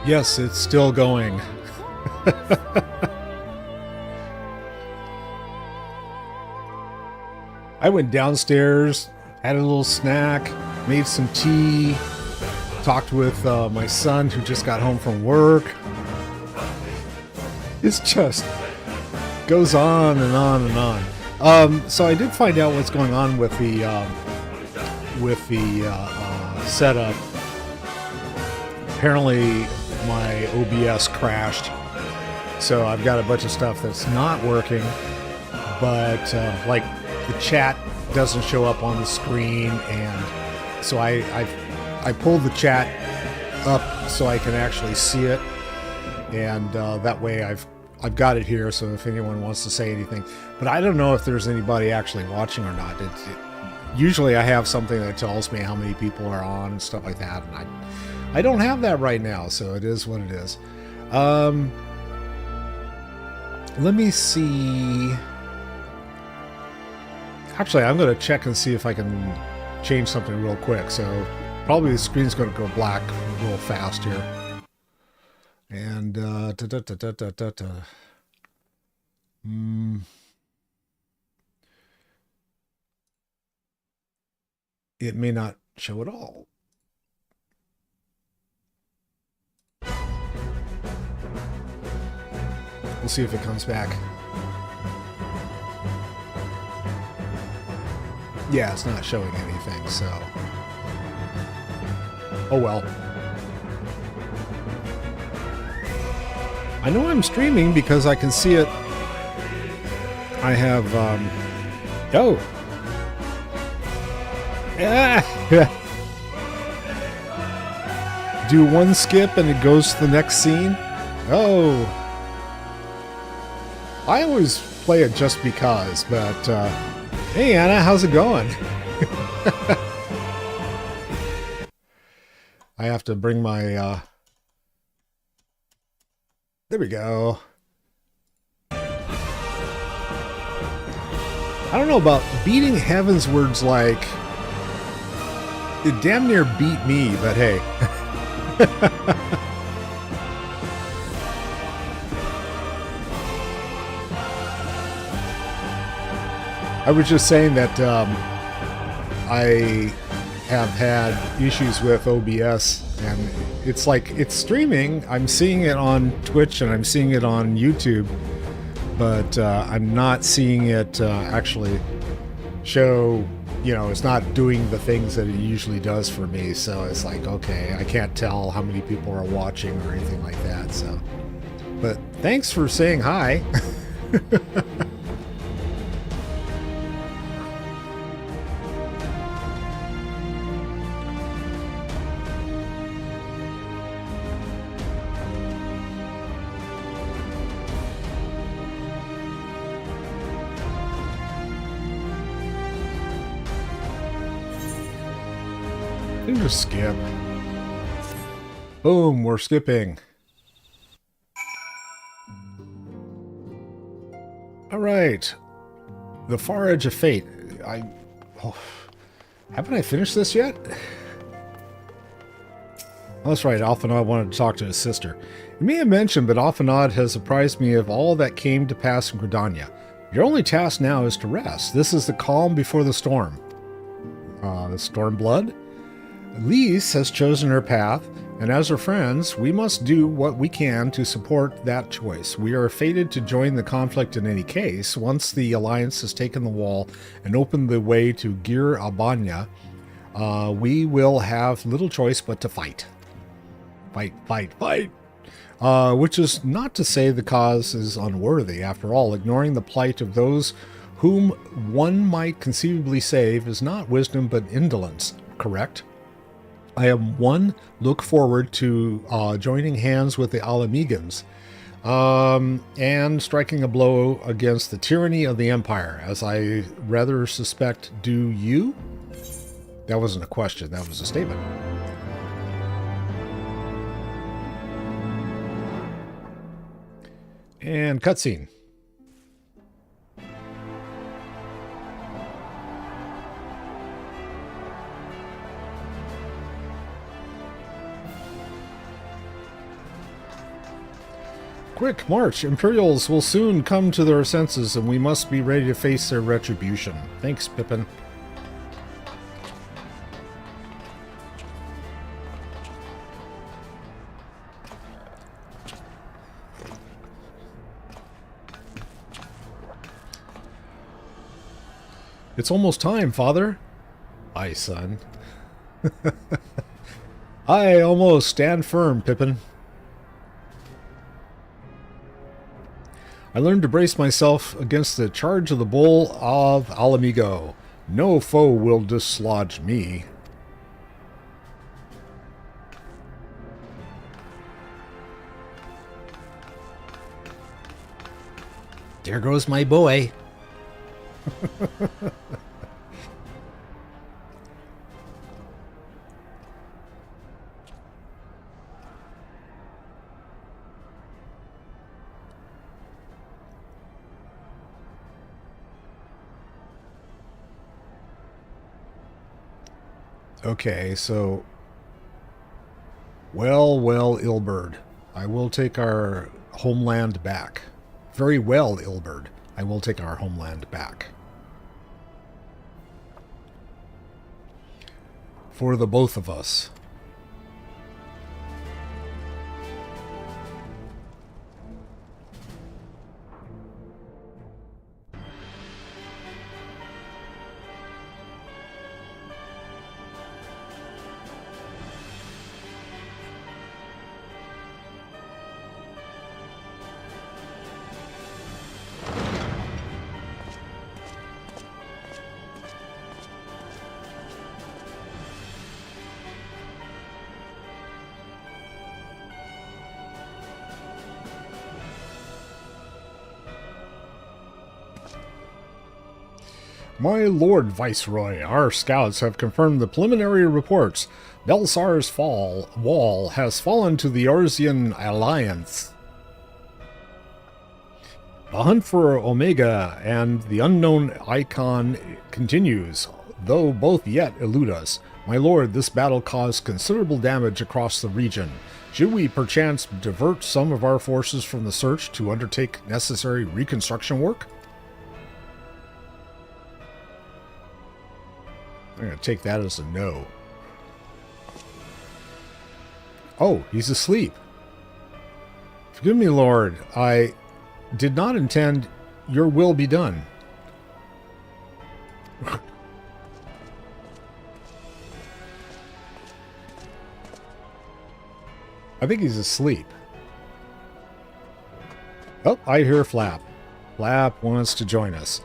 [SPEAKER 1] Yes, it's still going. I went downstairs, had a little snack, made some tea, talked with my son who just got home from work. It's just goes on and on and on. So I did find out what's going on with the setup. Apparently my OBS crashed, so I've got a bunch of stuff that's not working, but like the chat doesn't show up on the screen, and so I pulled the chat up so I can actually see it, and that way I've got it here, so if anyone wants to say anything. But I don't know if there's anybody actually watching or not. Usually I have something that tells me how many people are on and stuff like that, and I don't have that right now, so it is what it is. Let me see. Actually, I'm going to check and see if I can change something real quick. So probably the screen's going to go black real fast here. And it may not show at all. We'll see if it comes back. Yeah, it's not showing anything, so... Oh well. I know I'm streaming because I can see it. I have, Oh! Ah! Do one skip and it goes to the next scene? Oh! I always play it just because, but, hey Anna, how's it going? I have to bring my, there we go. I don't know about beating Heavensward's like, it damn near beat me, but hey. I was just saying that I have had issues with OBS, and it's like it's streaming. I'm seeing it on Twitch and I'm seeing it on YouTube, but I'm not seeing it actually show, you know, it's not doing the things that it usually does for me. So it's like, okay, I can't tell how many people are watching or anything like that. So, but thanks for saying hi. Just skip. Boom, we're skipping. All right. The Far Edge of Fate. Haven't I finished this yet? Oh, that's right. Alphanod wanted to talk to his sister. You may have mentioned, but Alphanod has apprised me of all that came to pass in Gridania. Your only task now is to rest. This is the calm before the storm. The Stormblood? Lise has chosen her path, and as her friends, we must do what we can to support that choice. We are fated to join the conflict in any case. Once the Alliance has taken the wall and opened the way to Gir Albania, we will have little choice but to fight. Fight, fight, fight! Which is not to say the cause is unworthy. After all, ignoring the plight of those whom one might conceivably save is not wisdom but indolence, correct? I am one look forward to joining hands with the Alamegans and striking a blow against the tyranny of the Empire, as I rather suspect do you? That wasn't a question, that was a statement. And cutscene. Quick, march! Imperials will soon come to their senses, and we must be ready to face their retribution. Thanks, Pippin. It's almost time, Father. Aye, son. Aye, almost. Stand firm, Pippin. I learned to brace myself against the charge of the bull of Alamigo. No foe will dislodge me. There goes my boy. Okay, so... Well, Ilberd. I will take our homeland back. Very well, Ilberd. I will take our homeland back. For the both of us. My Lord Viceroy, our scouts have confirmed the preliminary reports. Belsar's wall has fallen to the Orzian Alliance. The hunt for Omega and the unknown icon continues, though both yet elude us. My lord, this battle caused considerable damage across the region. Should we perchance divert some of our forces from the search to undertake necessary reconstruction work? I'm going to take that as a no. Oh, he's asleep. Forgive me, Lord. I did not intend your will be done. I think he's asleep. Oh, I hear Flap. Flap wants to join us.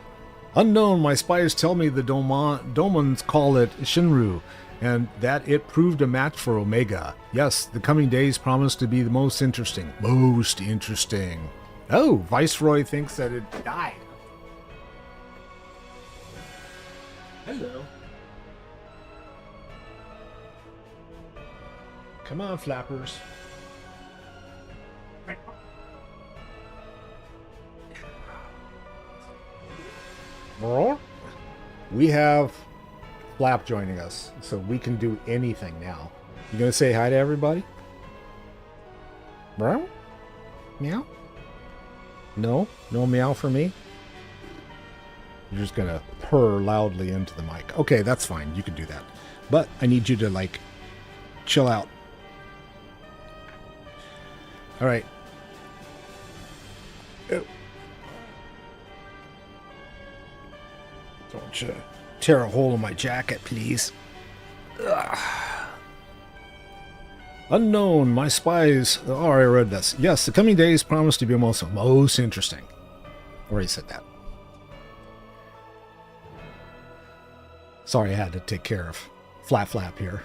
[SPEAKER 1] Unknown, my spies tell me the Domans call it Shinru, and that it proved a match for Omega. Yes, the coming days promise to be the most interesting. Most interesting. Oh, Viceroy thinks that it died. Hello. Come on, flappers. We have Flap joining us, so we can do anything now. You gonna say hi to everybody? Bro? Meow? No? No meow for me? You're just gonna purr loudly into the mic. Okay, that's fine. You can do that. But I need you to, like, chill out. Alright. Don't you tear a hole in my jacket, please. Ugh. Unknown, my spies... Oh, I read this. Yes, the coming days promise to be most interesting. Already said that. Sorry, I had to take care of Flap here.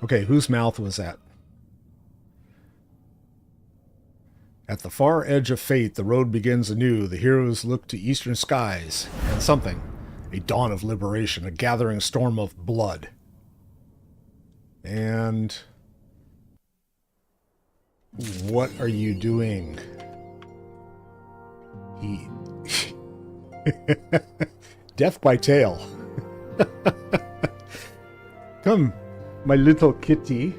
[SPEAKER 1] Okay, whose mouth was that? At the far edge of fate, the road begins anew. The heroes look to eastern skies, and something. A dawn of liberation, a gathering storm of blood. And... what are you doing? He... Death by tail. Come, my little kitty.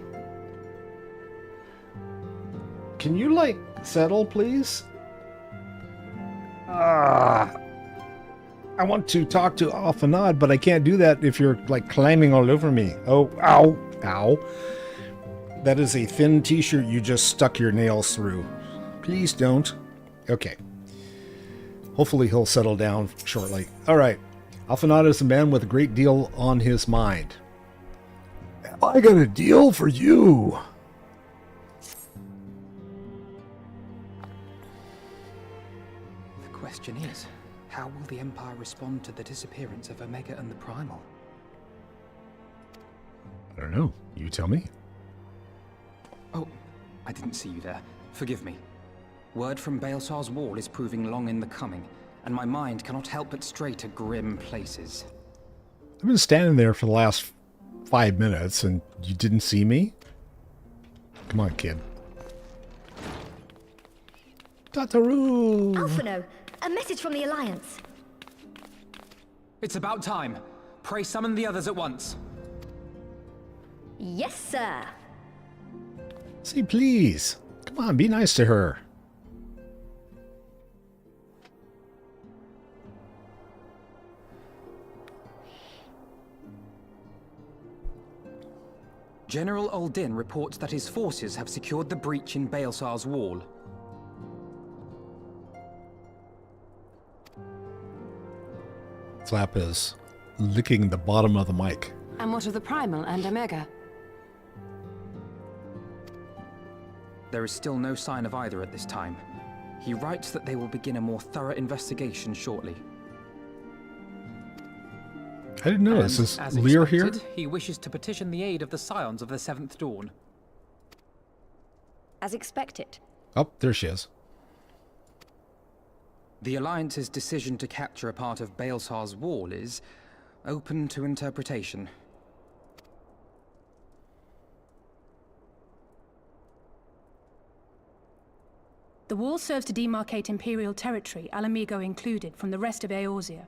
[SPEAKER 1] can you, like, settle, please? I want to talk to Alfanad, but I can't do that if you're, like, climbing all over me. Oh, ow, ow. That is a thin t-shirt you just stuck your nails through. Please don't. Okay. Hopefully he'll settle down shortly. All right. Alfanad is a man with a great deal on his mind. I got a deal for you.
[SPEAKER 12] The question is, how will the Empire respond to the disappearance of Omega and the Primal?
[SPEAKER 1] I don't know. You tell me.
[SPEAKER 12] Oh, I didn't see you there. Forgive me. Word from Baelsar's wall is proving long in the coming, and my mind cannot help but stray to grim places.
[SPEAKER 1] I've been standing there for the last 5 minutes, and you didn't see me? Come on, kid. Tataru!
[SPEAKER 9] Alphino, a message from the Alliance.
[SPEAKER 12] It's about time. Pray summon the others at once.
[SPEAKER 9] Yes, sir.
[SPEAKER 1] Say please. Come on, be nice to her.
[SPEAKER 12] General Uldin reports that his forces have secured the breach in Baelsar's wall.
[SPEAKER 1] Flap is licking the bottom of the mic.
[SPEAKER 7] And what of the Primal and Omega?
[SPEAKER 12] There is still no sign of either at this time. He writes that they will begin a more thorough investigation shortly.
[SPEAKER 1] I didn't notice. Is
[SPEAKER 12] as
[SPEAKER 1] Lear here?
[SPEAKER 12] expected, he wishes to petition the aid of the Scions of the Seventh Dawn.
[SPEAKER 9] As expected.
[SPEAKER 1] Oh, there she is.
[SPEAKER 12] The Alliance's decision to capture a part of Baelsar's wall is open to interpretation.
[SPEAKER 13] The wall serves to demarcate Imperial territory, Alamigo included, from the rest of Eorzea.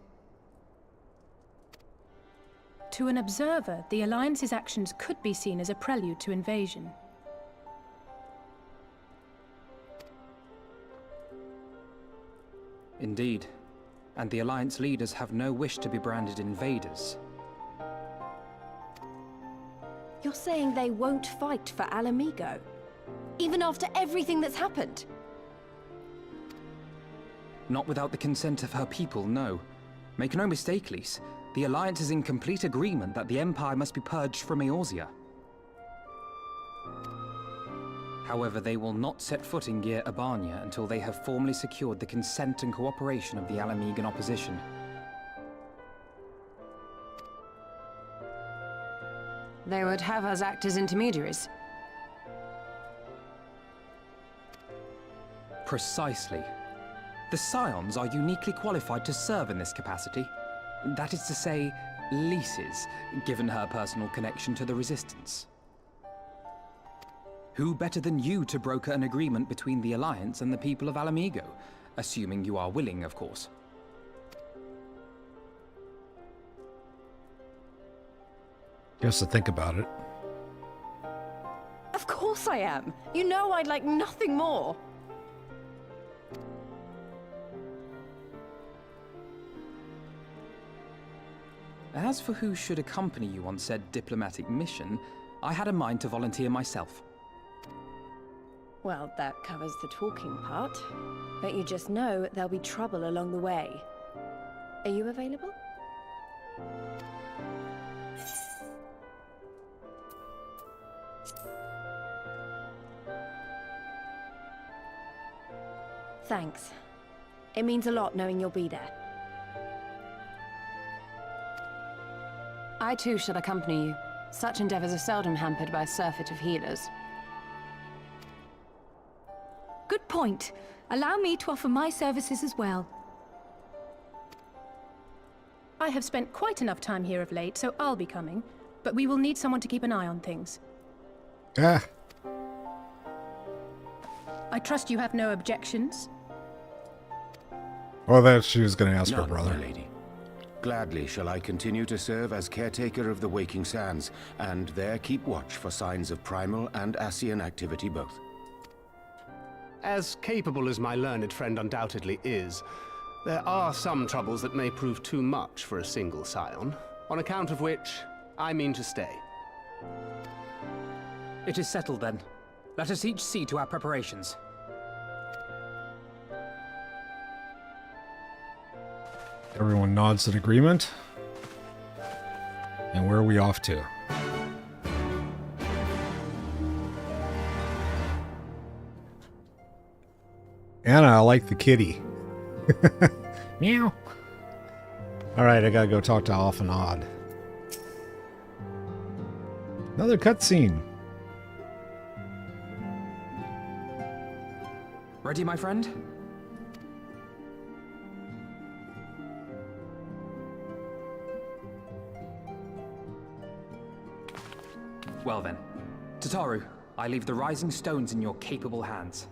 [SPEAKER 13] To an observer, the Alliance's actions could be seen as a prelude to invasion.
[SPEAKER 12] Indeed. And the Alliance leaders have no wish to be branded invaders.
[SPEAKER 9] You're saying they won't fight for Alamigo? Even after everything that's happened?
[SPEAKER 12] Not without the consent of her people, no. Make no mistake, Lys. The Alliance is in complete agreement that the Empire must be purged from Eorzea. However, they will not set foot in Gyr Abania until they have formally secured the consent and cooperation of the Alamigan opposition.
[SPEAKER 7] They would have us act as intermediaries.
[SPEAKER 12] Precisely. The Scions are uniquely qualified to serve in this capacity. That is to say, Lys's, given her personal connection to the Resistance. Who better than you to broker an agreement between the Alliance and the people of Alamigo? Assuming you are willing, of course.
[SPEAKER 1] He has to think about it.
[SPEAKER 9] Of course I am. You know I'd like nothing more.
[SPEAKER 12] As for who should accompany you on said diplomatic mission, I had a mind to volunteer myself.
[SPEAKER 9] Well, that covers the talking part. But you just know there'll be trouble along the way. Are you available? Thanks. It means a lot knowing you'll be there.
[SPEAKER 7] I too shall accompany you. Such endeavors are seldom hampered by a surfeit of healers.
[SPEAKER 8] Good point. Allow me to offer my services as well.
[SPEAKER 13] I have spent quite enough time here of late, so I'll be coming. But we will need someone to keep an eye on things.
[SPEAKER 1] Ah.
[SPEAKER 13] I trust you have no objections?
[SPEAKER 1] Well, that she was going to ask her
[SPEAKER 14] None,
[SPEAKER 1] brother.
[SPEAKER 14] my lady. Gladly shall I continue to serve as caretaker of the Waking Sands, and there keep watch for signs of primal and Ascian activity both.
[SPEAKER 15] As capable as my learned friend undoubtedly is, there are some troubles that may prove too much for a single scion, on account of which I mean to stay.
[SPEAKER 12] It is settled then. Let us each see to our preparations.
[SPEAKER 1] Everyone nods in agreement. And where are we off to? Anna, I like the kitty. Meow. Alright, I gotta go talk to Alphanod. Another cutscene.
[SPEAKER 12] Ready, my friend? Well then, Tataru, I leave the rising stones in your capable hands.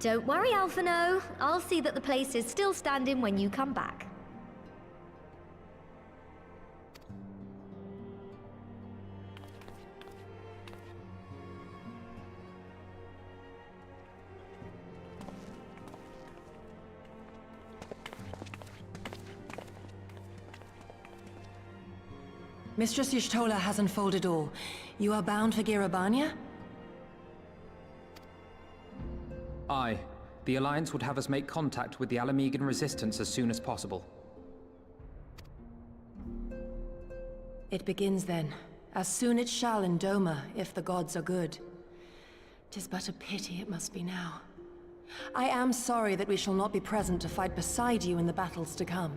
[SPEAKER 16] Don't worry, Alphino. I'll see that the place is still standing when you come back.
[SPEAKER 10] Mistress Y'shtola has unfolded all. You are bound for Girabania?
[SPEAKER 12] Aye. The Alliance would have us make contact with the Alamegan resistance as soon as possible.
[SPEAKER 10] It begins then. As soon it shall in Doma, if the gods are good. 'Tis but a pity it must be now. I am sorry that we shall not be present to fight beside you in the battles to come.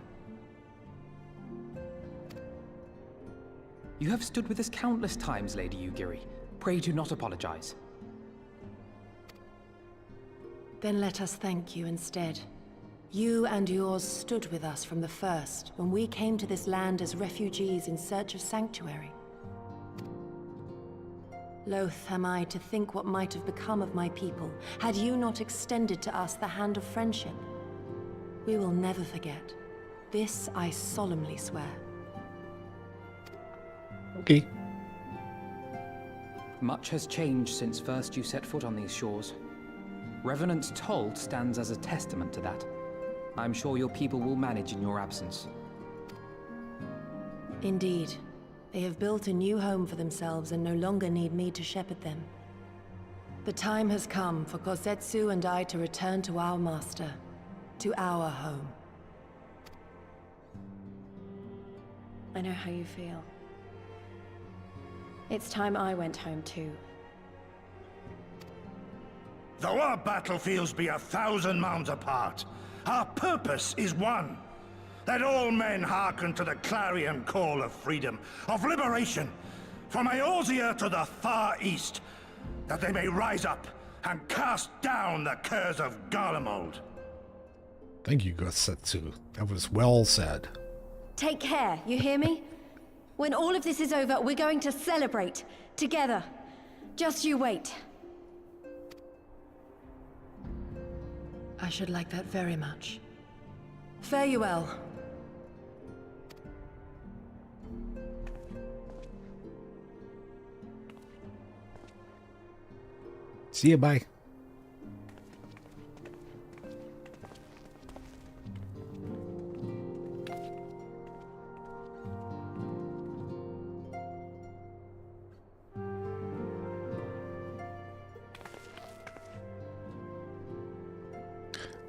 [SPEAKER 12] You have stood with us countless times, Lady Yugiri. Pray do not apologize.
[SPEAKER 10] Then let us thank you instead. You and yours stood with us from the first, when we came to this land as refugees in search of sanctuary. Loath am I to think what might have become of my people, had you not extended to us the hand of friendship. We will never forget. This I solemnly swear.
[SPEAKER 1] Okay.
[SPEAKER 12] Much has changed since first you set foot on these shores. Revenant's Toll stands as a testament to that. I'm sure your people will manage in your absence.
[SPEAKER 10] Indeed. They have built a new home for themselves and no longer need me to shepherd them. The time has come for Kozetsu and I to return to our master, to our home.
[SPEAKER 9] I know how you feel. It's time I went home too.
[SPEAKER 4] Though our battlefields be 1,000 mounds apart, our purpose is one. That all men hearken to the clarion call of freedom, of liberation, from Eorzea to the far east, that they may rise up and cast down the curse of Garlemald.
[SPEAKER 1] Thank you, Gosetsu. That was well said.
[SPEAKER 9] Take care, you hear me? When all of this is over, we're going to celebrate, together. Just you wait.
[SPEAKER 10] I should like that very much. Fare you well.
[SPEAKER 1] See you, bye.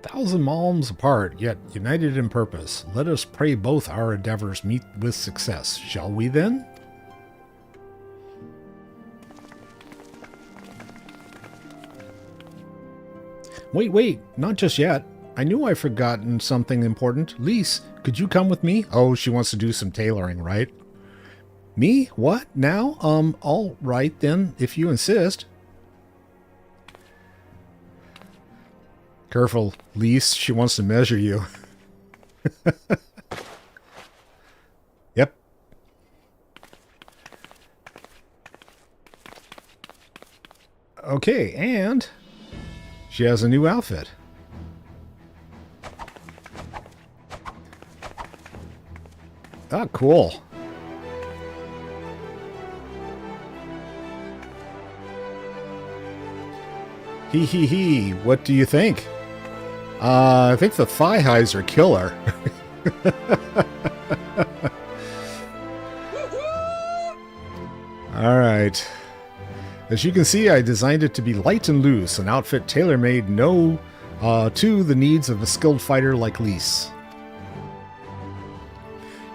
[SPEAKER 1] Thousand malms apart, yet united in purpose. Let us pray both our endeavors meet with success. Shall we then? Wait, not just yet. I knew I'd forgotten something important. Lise, could you come with me? Oh, she wants to do some tailoring, right? Me? What? Now? All right then, if you insist. Careful, Lise. She wants to measure you. Yep. Okay, and she has a new outfit. Ah, cool. Hee hee hee. What do you think? I think the thigh highs are killer. Alright. As you can see, I designed it to be light and loose, an outfit tailor-made to the needs of a skilled fighter like Lise.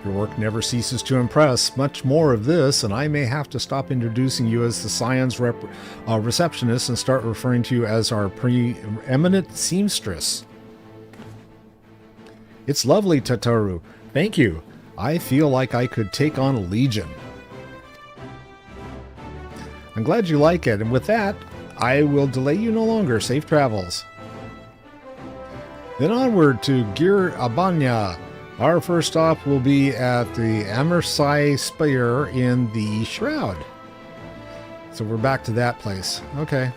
[SPEAKER 1] Your work never ceases to impress. Much more of this, and I may have to stop introducing you as the Scion's receptionist and start referring to you as our preeminent seamstress. It's lovely, Tataru. Thank you. I feel like I could take on a legion. I'm glad you like it, and with that, I will delay you no longer. Safe travels. Then onward to Gir Abanya. Our first stop will be at the Amersai Spire in the Shroud. So we're back to that place. Okay.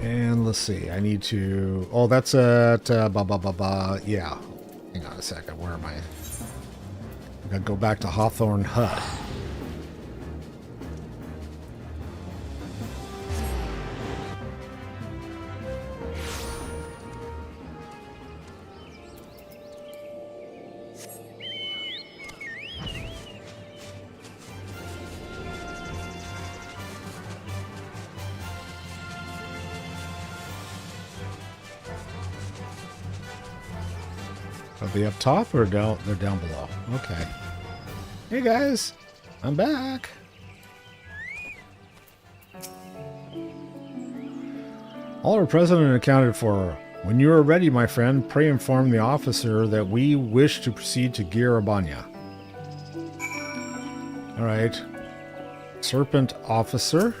[SPEAKER 1] And let's see, I need to... Oh, that's at... Yeah. Hang on a second, where am I? I gotta go back to Hawthorne Hut. Are they up top or down? They're down below. Okay. Hey guys, I'm back. All are present and accounted for. When you are ready, my friend, pray inform the officer that we wish to proceed to Girabanya. Alright. Serpent officer.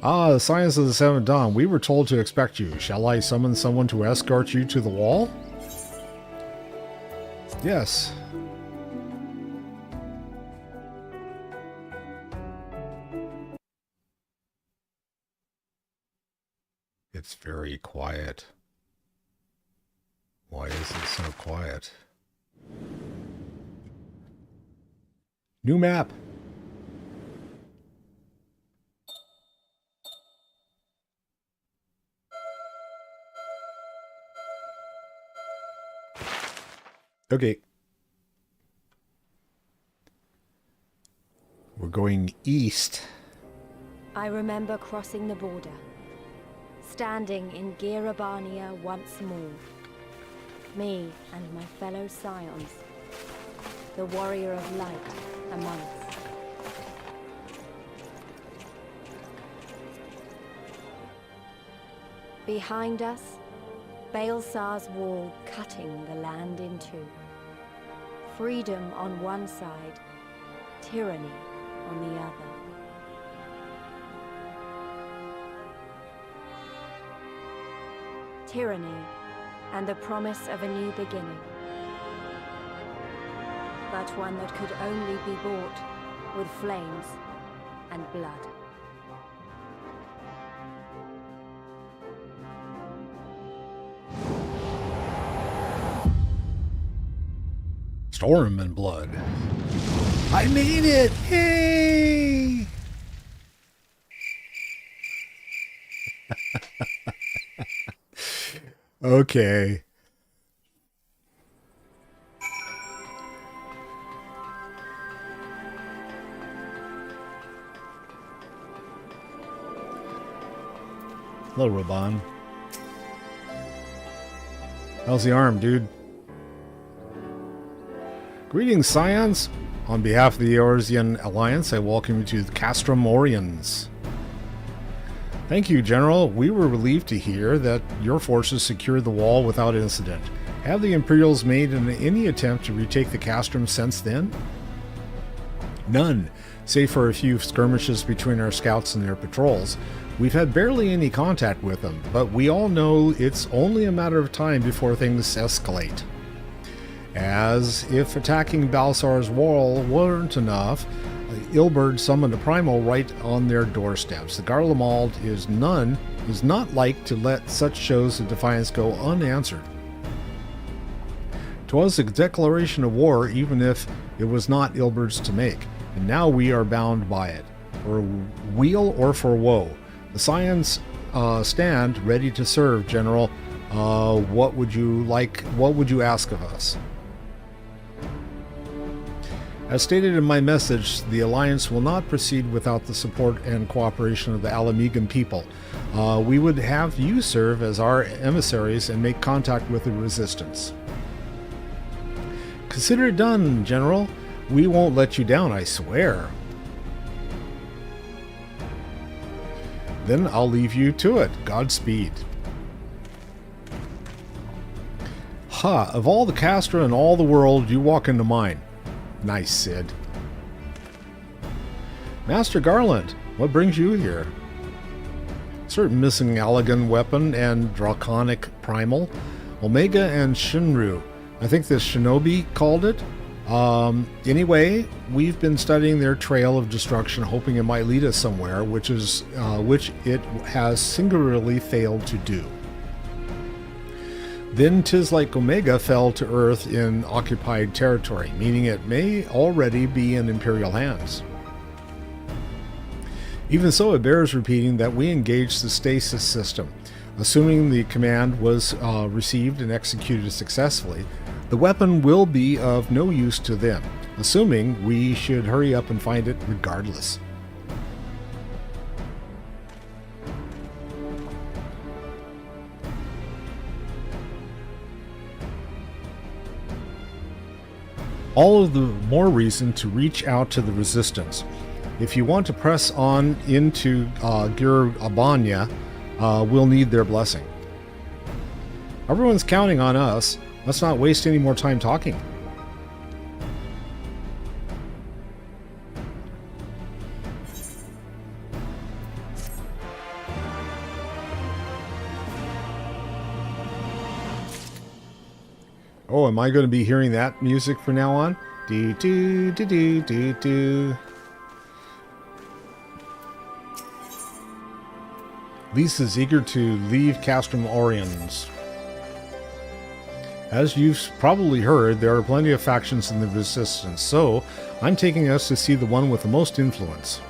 [SPEAKER 1] Ah, the Scions of the Seventh Dawn. We were told to expect you. Shall I summon someone to escort you to the wall? Yes. It's very quiet. Why is it so quiet? New map. Okay. We're going east.
[SPEAKER 9] I remember crossing the border, standing in Girabania once more. Me and my fellow Scions, the warrior of light among us. Behind us, Baelsar's wall cutting the land in two. Freedom on one side, tyranny on the other. Tyranny and the promise of a new beginning. But one that could only be bought with flames and blood.
[SPEAKER 1] Storm and blood. I made it! Hey! Okay. Hello, Raban. How's the arm, dude? Greetings, Scions. On behalf of the Eorzean Alliance, I welcome you to the Castrum Oriens. Thank you, General. We were relieved to hear that your forces secured the wall without incident. Have the Imperials made any attempt to retake the Castrum since then? None, save for a few skirmishes between our scouts and their patrols. We've had barely any contact with them, but we all know it's only a matter of time before things escalate. As if attacking Baelsar's wall weren't enough, Ilberd summoned a primal right on their doorsteps. The Garlemald is none does not like to let such shows of defiance go unanswered. 'Twas a declaration of war, even if it was not Ilberd's to make, and now we are bound by it, for weal or for woe. The Scions stand ready to serve, General. What would you like? What would you ask of us? As stated in my message, the Alliance will not proceed without the support and cooperation of the Alamegan people. We would have you serve as our emissaries and make contact with the Resistance. Consider it done, General. We won't let you down, I swear. Then I'll leave you to it. Godspeed. Ha! Of all the Castra in all the world, you walk into mine. Nice, Sid. Master Garland, what brings you here? Certain missing Allagan weapon and draconic primal. Omega and Shinru. I think the shinobi called it. Anyway, we've been studying their trail of destruction, hoping it might lead us somewhere, which it has singularly failed to do. Then 'tis like Omega fell to Earth in occupied territory, meaning it may already be in Imperial hands. Even so, it bears repeating that we engaged the stasis system. Assuming the command was received and executed successfully, the weapon will be of no use to them, assuming we should hurry up and find it regardless. All of the more reason to reach out to the Resistance. If you want to press on into Gyr Abanya, we'll need their blessing. Everyone's counting on us. Let's not waste any more time talking. Oh, am I going to be hearing that music from now on? Do do do do do do. Lisa's eager to leave Castrum Oriens. As you've probably heard, there are plenty of factions in the Resistance, so I'm taking us to see the one with the most influence.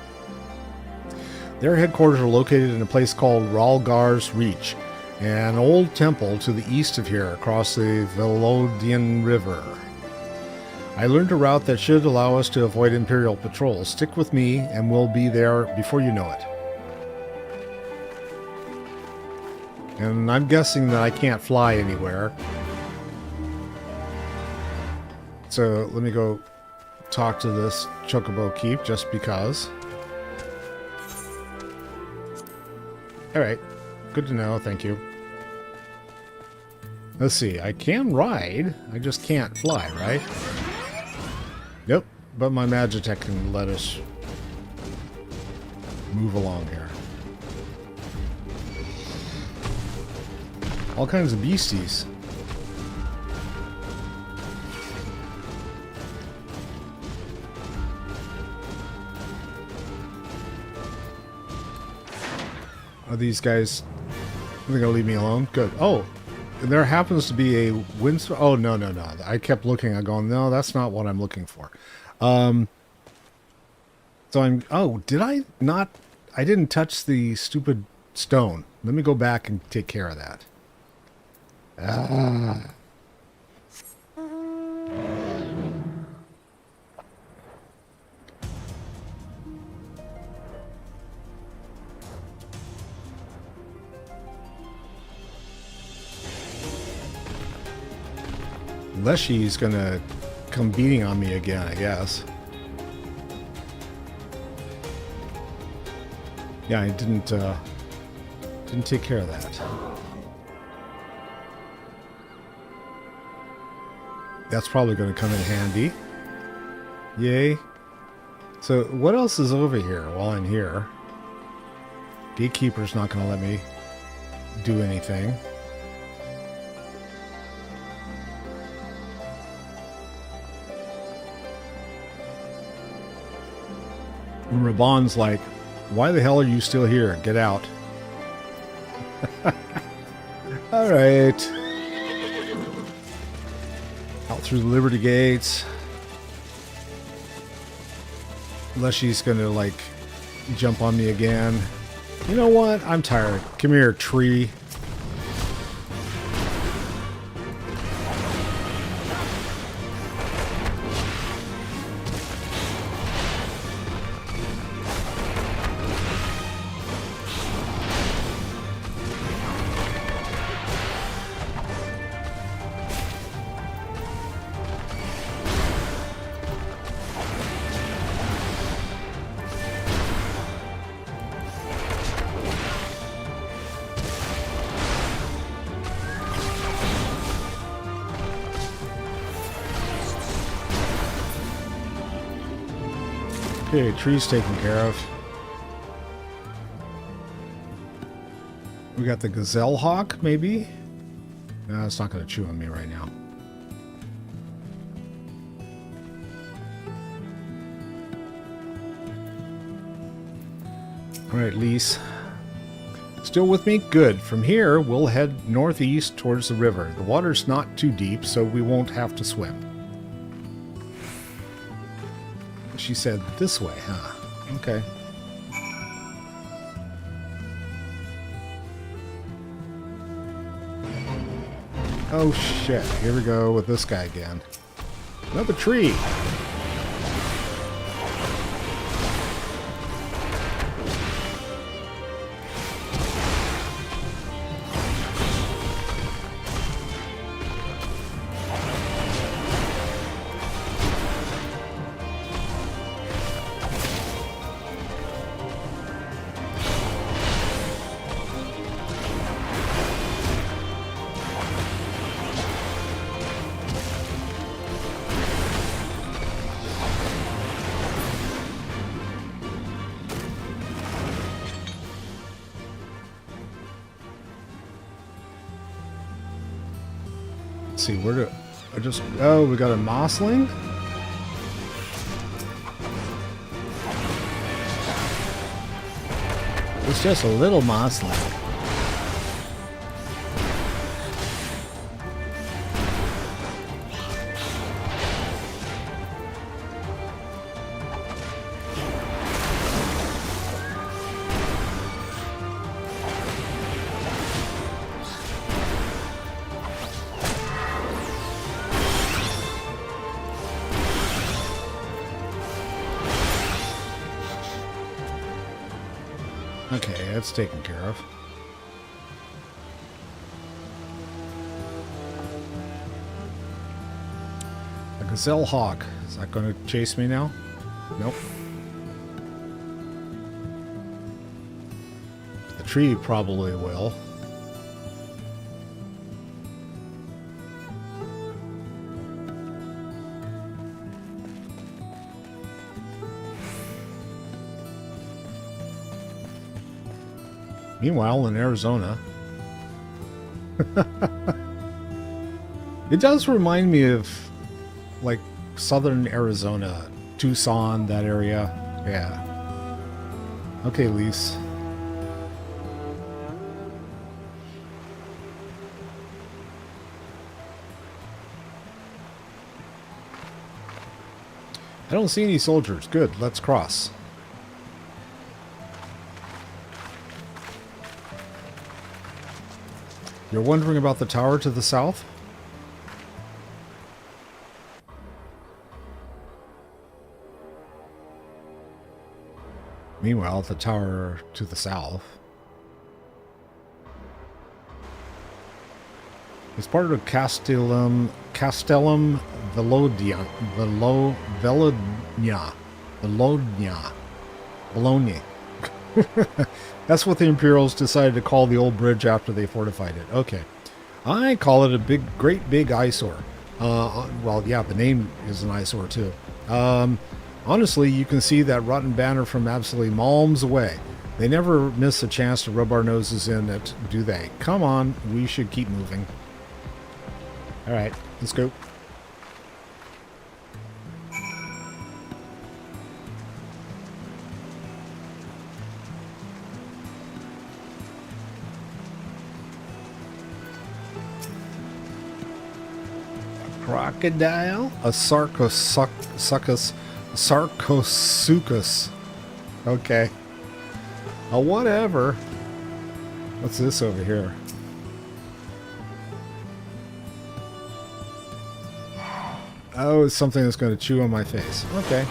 [SPEAKER 1] Their headquarters are located in a place called Ralgar's Reach, an old temple to the east of here, across the Velodian River. I learned a route that should allow us to avoid Imperial patrols. Stick with me, and we'll be there before you know it. And I'm guessing that I can't fly anywhere. So let me go talk to this Chocobo Keep, just because. Alright, good to know, thank you. Let's see, I can ride, I just can't fly, right? Yep, but my Magitech can let us move along here. All kinds of beasties. Are these guys... Are they gonna leave me alone? Good. Oh! There happens to be a windstorm. Oh, no, no, no. I kept looking. I'm going, no, that's not what I'm looking for. So I'm... Oh, did I not... I didn't touch the stupid stone. Let me go back and take care of that. Ah. Unless she's gonna come beating on me again, I guess. Yeah, I didn't take care of that. That's probably going to come in handy. Yay. So what else is over here while I'm here? Gatekeeper's not going to let me do anything. And Raban's like, why the hell are you still here? Get out. All right. Out through the Liberty Gates. Unless she's gonna, like, jump on me again. You know what? I'm tired. Come here, tree. Okay, tree's taken care of. We got the gazelle hawk, maybe? No, it's not going to chew on me right now. Alright, Lise. Still with me? Good. From here, we'll head northeast towards the river. The water's not too deep, so we won't have to swim. She said this way, huh? Okay. Oh shit, here we go with this guy again. Another tree! Let's see, where do I just... Oh, we got a mossling? It's just a little mossling. Okay, that's taken care of. A gazelle hawk. Is that going to chase me now? Nope. The tree probably will. Meanwhile, in Arizona, it does remind me of, like, southern Arizona, Tucson, that area. Yeah. Okay, Lise. I don't see any soldiers. Good, let's cross. You're wondering about the tower to the south? Meanwhile, the tower to the south is part of Castellum Velodnia. Bologna. That's what the Imperials decided to call the old bridge after they fortified it. Okay. I call it a great big eyesore. Well, yeah, the name is an eyesore too. Honestly, you can see that rotten banner from absolutely malms away. They never miss a chance to rub our noses in it, do they? Come on, we should keep moving. Alright, let's go. crocodile, a sarcosuchus. Okay. Whatever. What's this over here? Oh, it's something that's going to chew on my face. Okay.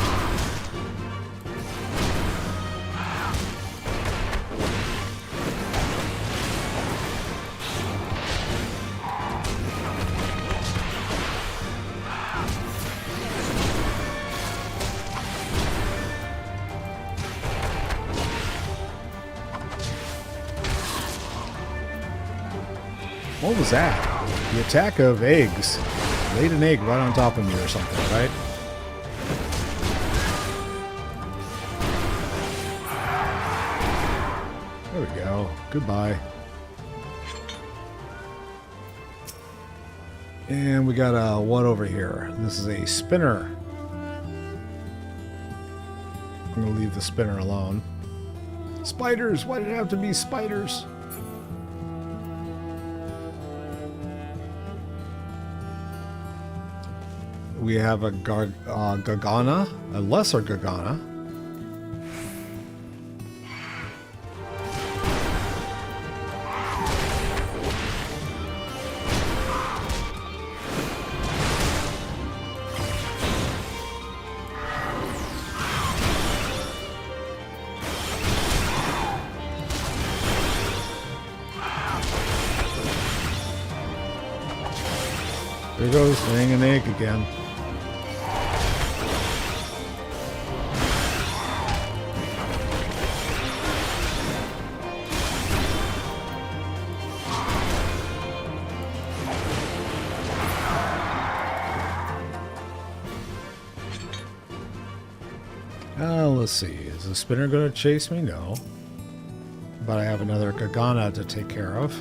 [SPEAKER 1] What was that? The attack of eggs. Laid an egg right on top of me or something, right? There we go. Goodbye. And we got a what over here? This is a spinner. I'm going to leave the spinner alone. Spiders! Why did it have to be spiders? We have a Gargana, a lesser Gargana. There goes laying an egg again. Let's see. Is the spinner going to chase me? No. But I have another Gargana to take care of.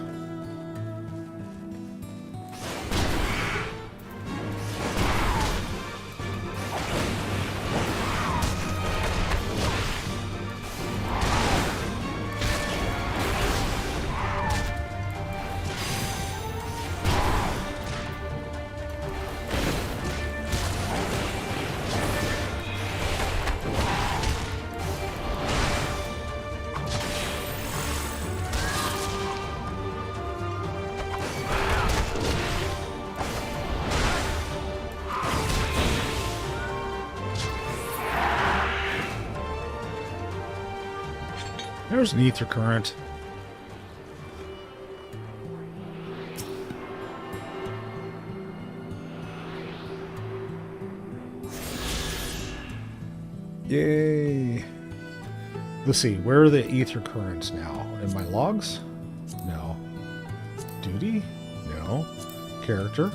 [SPEAKER 1] There's an ether current. Yay. Let's see, where are the ether currents now? In my logs? No. Duty? No. Character?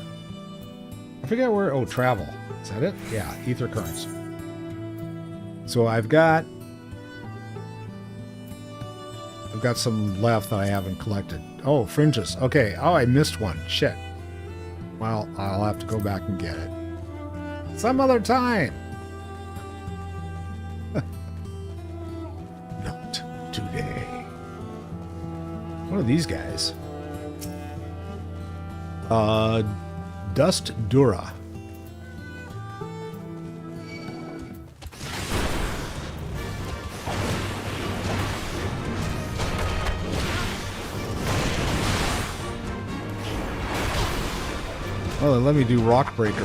[SPEAKER 1] I forget where, oh, travel. Is that it? Yeah, ether currents. So I've got some left that I haven't collected. Oh, fringes. Okay. Oh, I missed one. Shit. Well, I'll have to go back and get it. Some other time. Not today. What are these guys? Dust Dura. Oh, let me do Rock Breaker.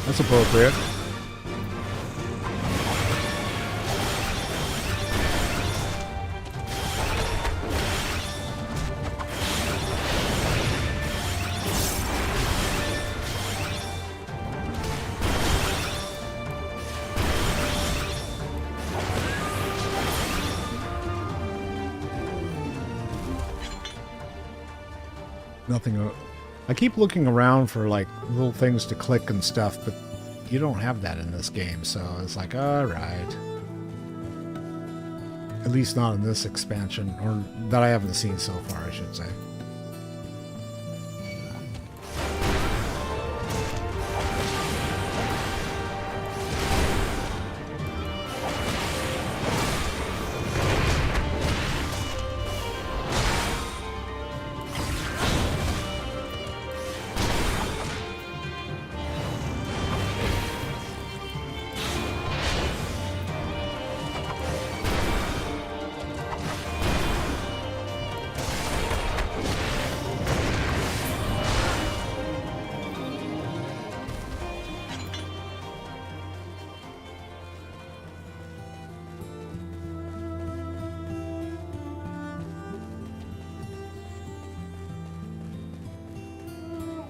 [SPEAKER 1] That's appropriate. Nothing. I keep looking around for like little things to click and stuff, but you don't have that in this game, so it's like, all right. At least not in this expansion, or that I haven't seen so far, I should say.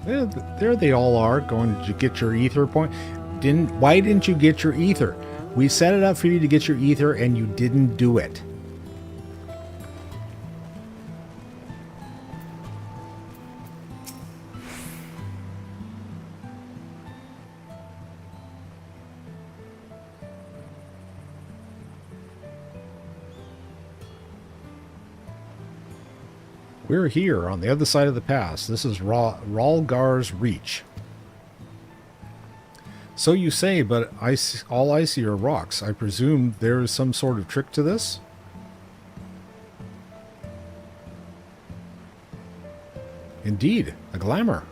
[SPEAKER 1] There they all are. Going to get your ether point. Why didn't you get your ether? We set it up for you to get your ether and you didn't do it. We're here on the other side of the pass. This is Ralgar's Reach. So you say, but all I see are rocks. I presume there is some sort of trick to this? Indeed, a glamour.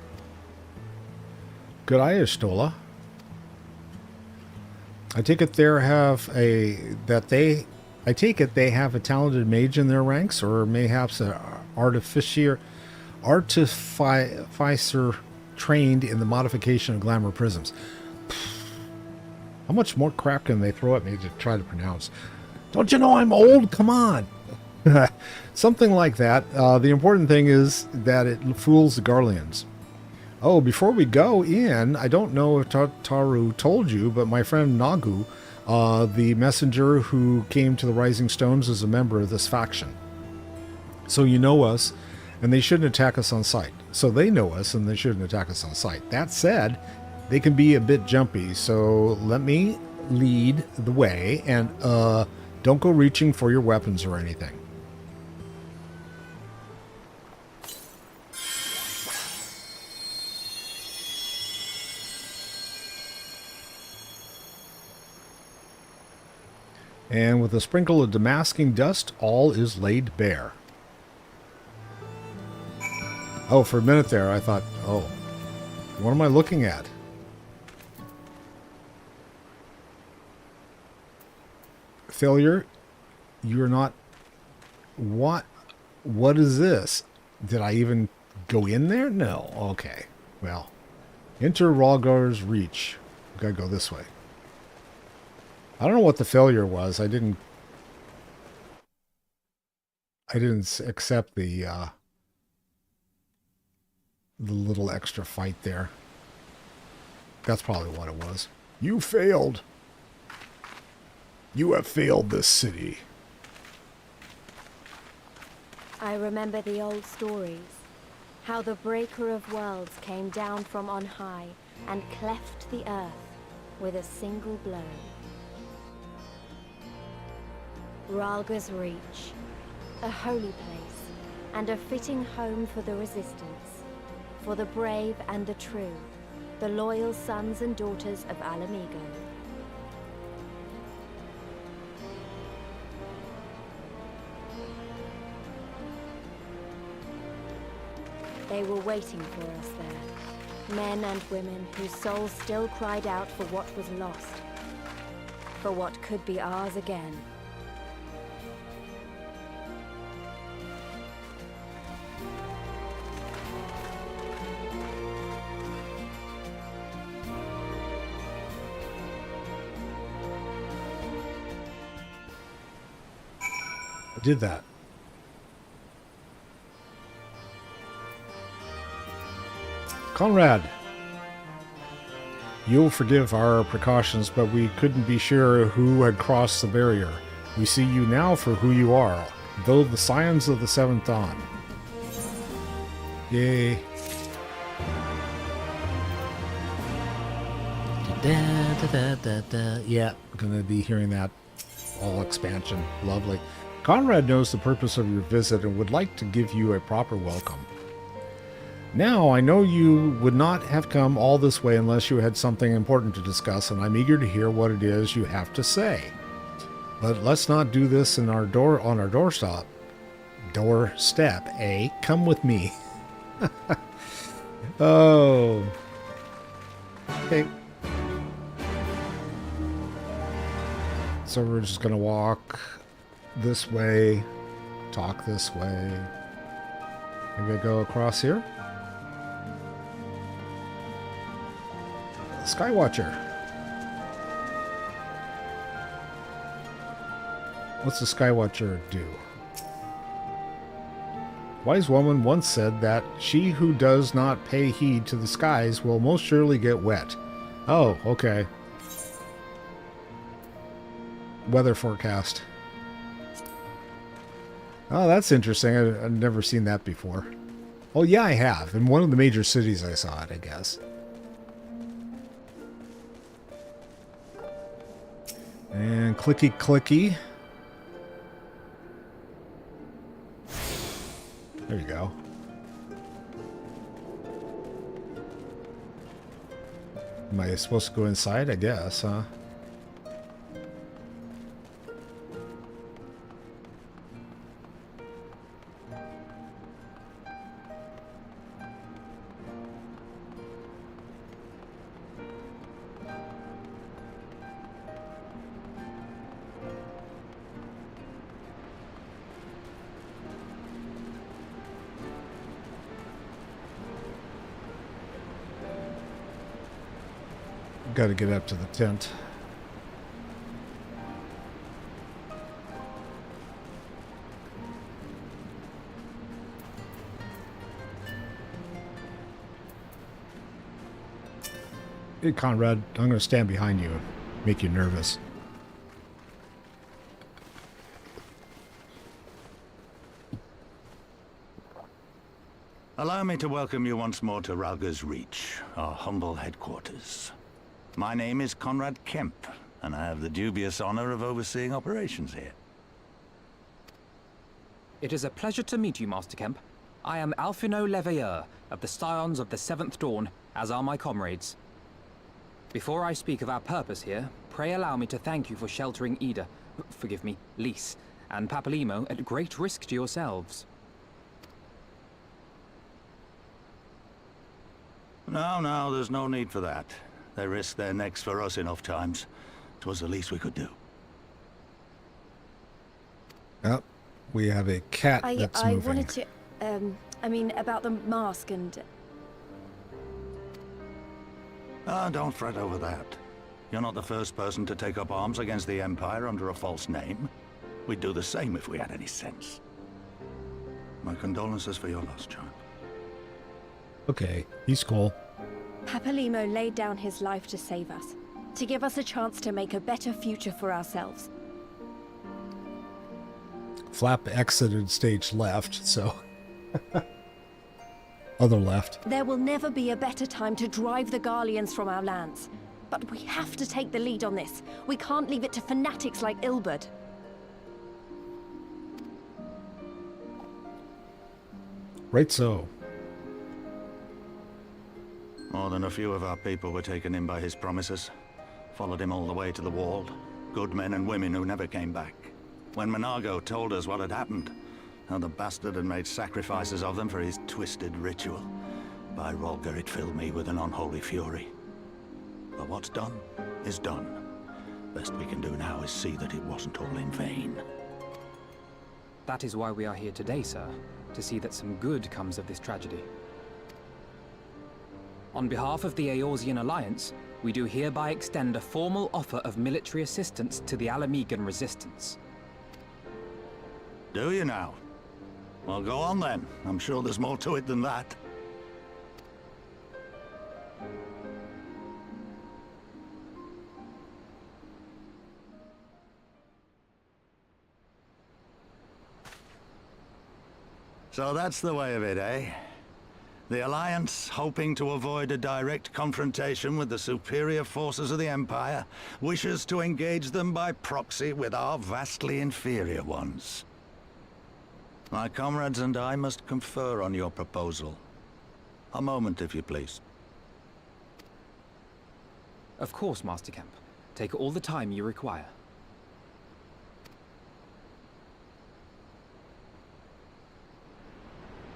[SPEAKER 1] Good eye, Stola. I take it I take it they have a talented mage in their ranks, or mayhaps an artificer trained in the modification of glamour prisms. How much more crap can they throw at me to try to pronounce? Don't you know I'm old? Come on. Something like that. The important thing is that it fools the Garleans. Oh, before we go in, I don't know if Tataru told you, but my friend Nagu, the messenger who came to the Rising Stones, is a member of this faction. So you know us, and they shouldn't attack us on sight. So they know us, and they shouldn't attack us on sight. That said, they can be a bit jumpy, so let me lead the way, and don't go reaching for your weapons or anything. And with a sprinkle of damasking dust, all is laid bare. Oh, for a minute there, I thought, oh, what am I looking at? Failure, you're not... What is this? Did I even go in there? No. Okay. Well, enter Ralgar's Reach. Gotta go this way. I don't know what the failure was. I didn't accept the little extra fight there. That's probably what it was. You failed. You have failed this city.
[SPEAKER 17] I remember the old stories. How the breaker of worlds came down from on high and cleft the earth with a single blow. Ralgar's Reach, a holy place, and a fitting home for the resistance, for the brave and the true, the loyal sons and daughters of Alamigo. They were waiting for us there, men and women whose souls still cried out for what was lost, for what could be ours again.
[SPEAKER 1] I did that. Conrad, you'll forgive our precautions, but we couldn't be sure who had crossed the barrier. We see you now for who you are, though the scions of the Seventh Dawn. Yay. Yeah, gonna be hearing that all expansion. Lovely. Conrad knows the purpose of your visit and would like to give you a proper welcome. Now, I know you would not have come all this way unless you had something important to discuss, and I'm eager to hear what it is you have to say. But let's not do this on our doorstep, eh? Come with me. Oh. Okay. So we're just going to walk this way, talk this way. Maybe I go across here. Skywatcher. What's the Skywatcher do? Wise woman once said that she who does not pay heed to the skies will most surely get wet. Oh, okay. Weather forecast. Oh, that's interesting. I've never seen that before. Oh, yeah, I have. In one of the major cities I saw it, I guess. And clicky clicky. There you go. Am I supposed to go inside? I guess, huh? Got to get up to the tent. Hey, Conrad, I'm going to stand behind you and make you nervous.
[SPEAKER 18] Allow me to welcome you once more to Ralga's Reach, our humble headquarters. My name is Conrad Kemp, and I have the dubious honor of overseeing operations here.
[SPEAKER 12] It is a pleasure to meet you, Master Kemp. I am Alphino Leveilleur, of the Scions of the Seventh Dawn, as are my comrades. Before I speak of our purpose here, pray allow me to thank you for sheltering Ida, forgive me, Lys, and Papalimo at great risk to yourselves.
[SPEAKER 18] No, there's no need for that. They risked their necks for us enough times. 'Twas the least we could do.
[SPEAKER 1] Oh, we have a cat that's
[SPEAKER 9] I
[SPEAKER 1] moving.
[SPEAKER 9] wanted to, I mean, about the mask and...
[SPEAKER 18] Don't fret over that. You're not the first person to take up arms against the Empire under a false name. We'd do the same if we had any sense. My condolences for your loss, child.
[SPEAKER 1] Okay, he's cool.
[SPEAKER 9] Papalimo laid down his life to save us, to give us a chance to make a better future for ourselves.
[SPEAKER 1] Flap exited stage left, so... Other left.
[SPEAKER 9] There will never be a better time to drive the Garleans from our lands. But we have to take the lead on this. We can't leave it to fanatics like Ilberd.
[SPEAKER 1] Right so.
[SPEAKER 18] More than a few of our people were taken in by his promises. Followed him all the way to the wall. Good men and women who never came back. When Monago told us what had happened, how the bastard had made sacrifices of them for his twisted ritual, by Rolgar it filled me with an unholy fury. But what's done is done. Best we can do now is see that it wasn't all in vain.
[SPEAKER 12] That is why we are here today, sir, to see that some good comes of this tragedy. On behalf of the Eorzean Alliance, we do hereby extend a formal offer of military assistance to the Alamegan resistance.
[SPEAKER 18] Do you now? Well, go on then. I'm sure there's more to it than that. So that's the way of it, eh? The Alliance, hoping to avoid a direct confrontation with the superior forces of the Empire, wishes to engage them by proxy with our vastly inferior ones. My comrades and I must confer on your proposal. A moment, if you please.
[SPEAKER 12] Of course, Master Kemp. Take all the time you require.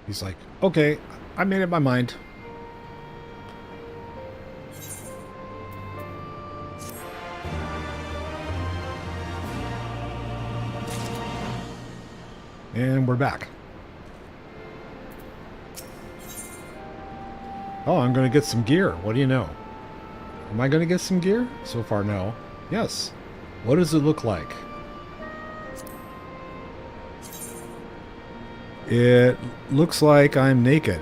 [SPEAKER 1] He's like, okay, I made up my mind. And we're back. Oh, I'm going to get some gear. What do you know? Am I going to get some gear? So far, no. Yes. What does it look like? It looks like I'm naked.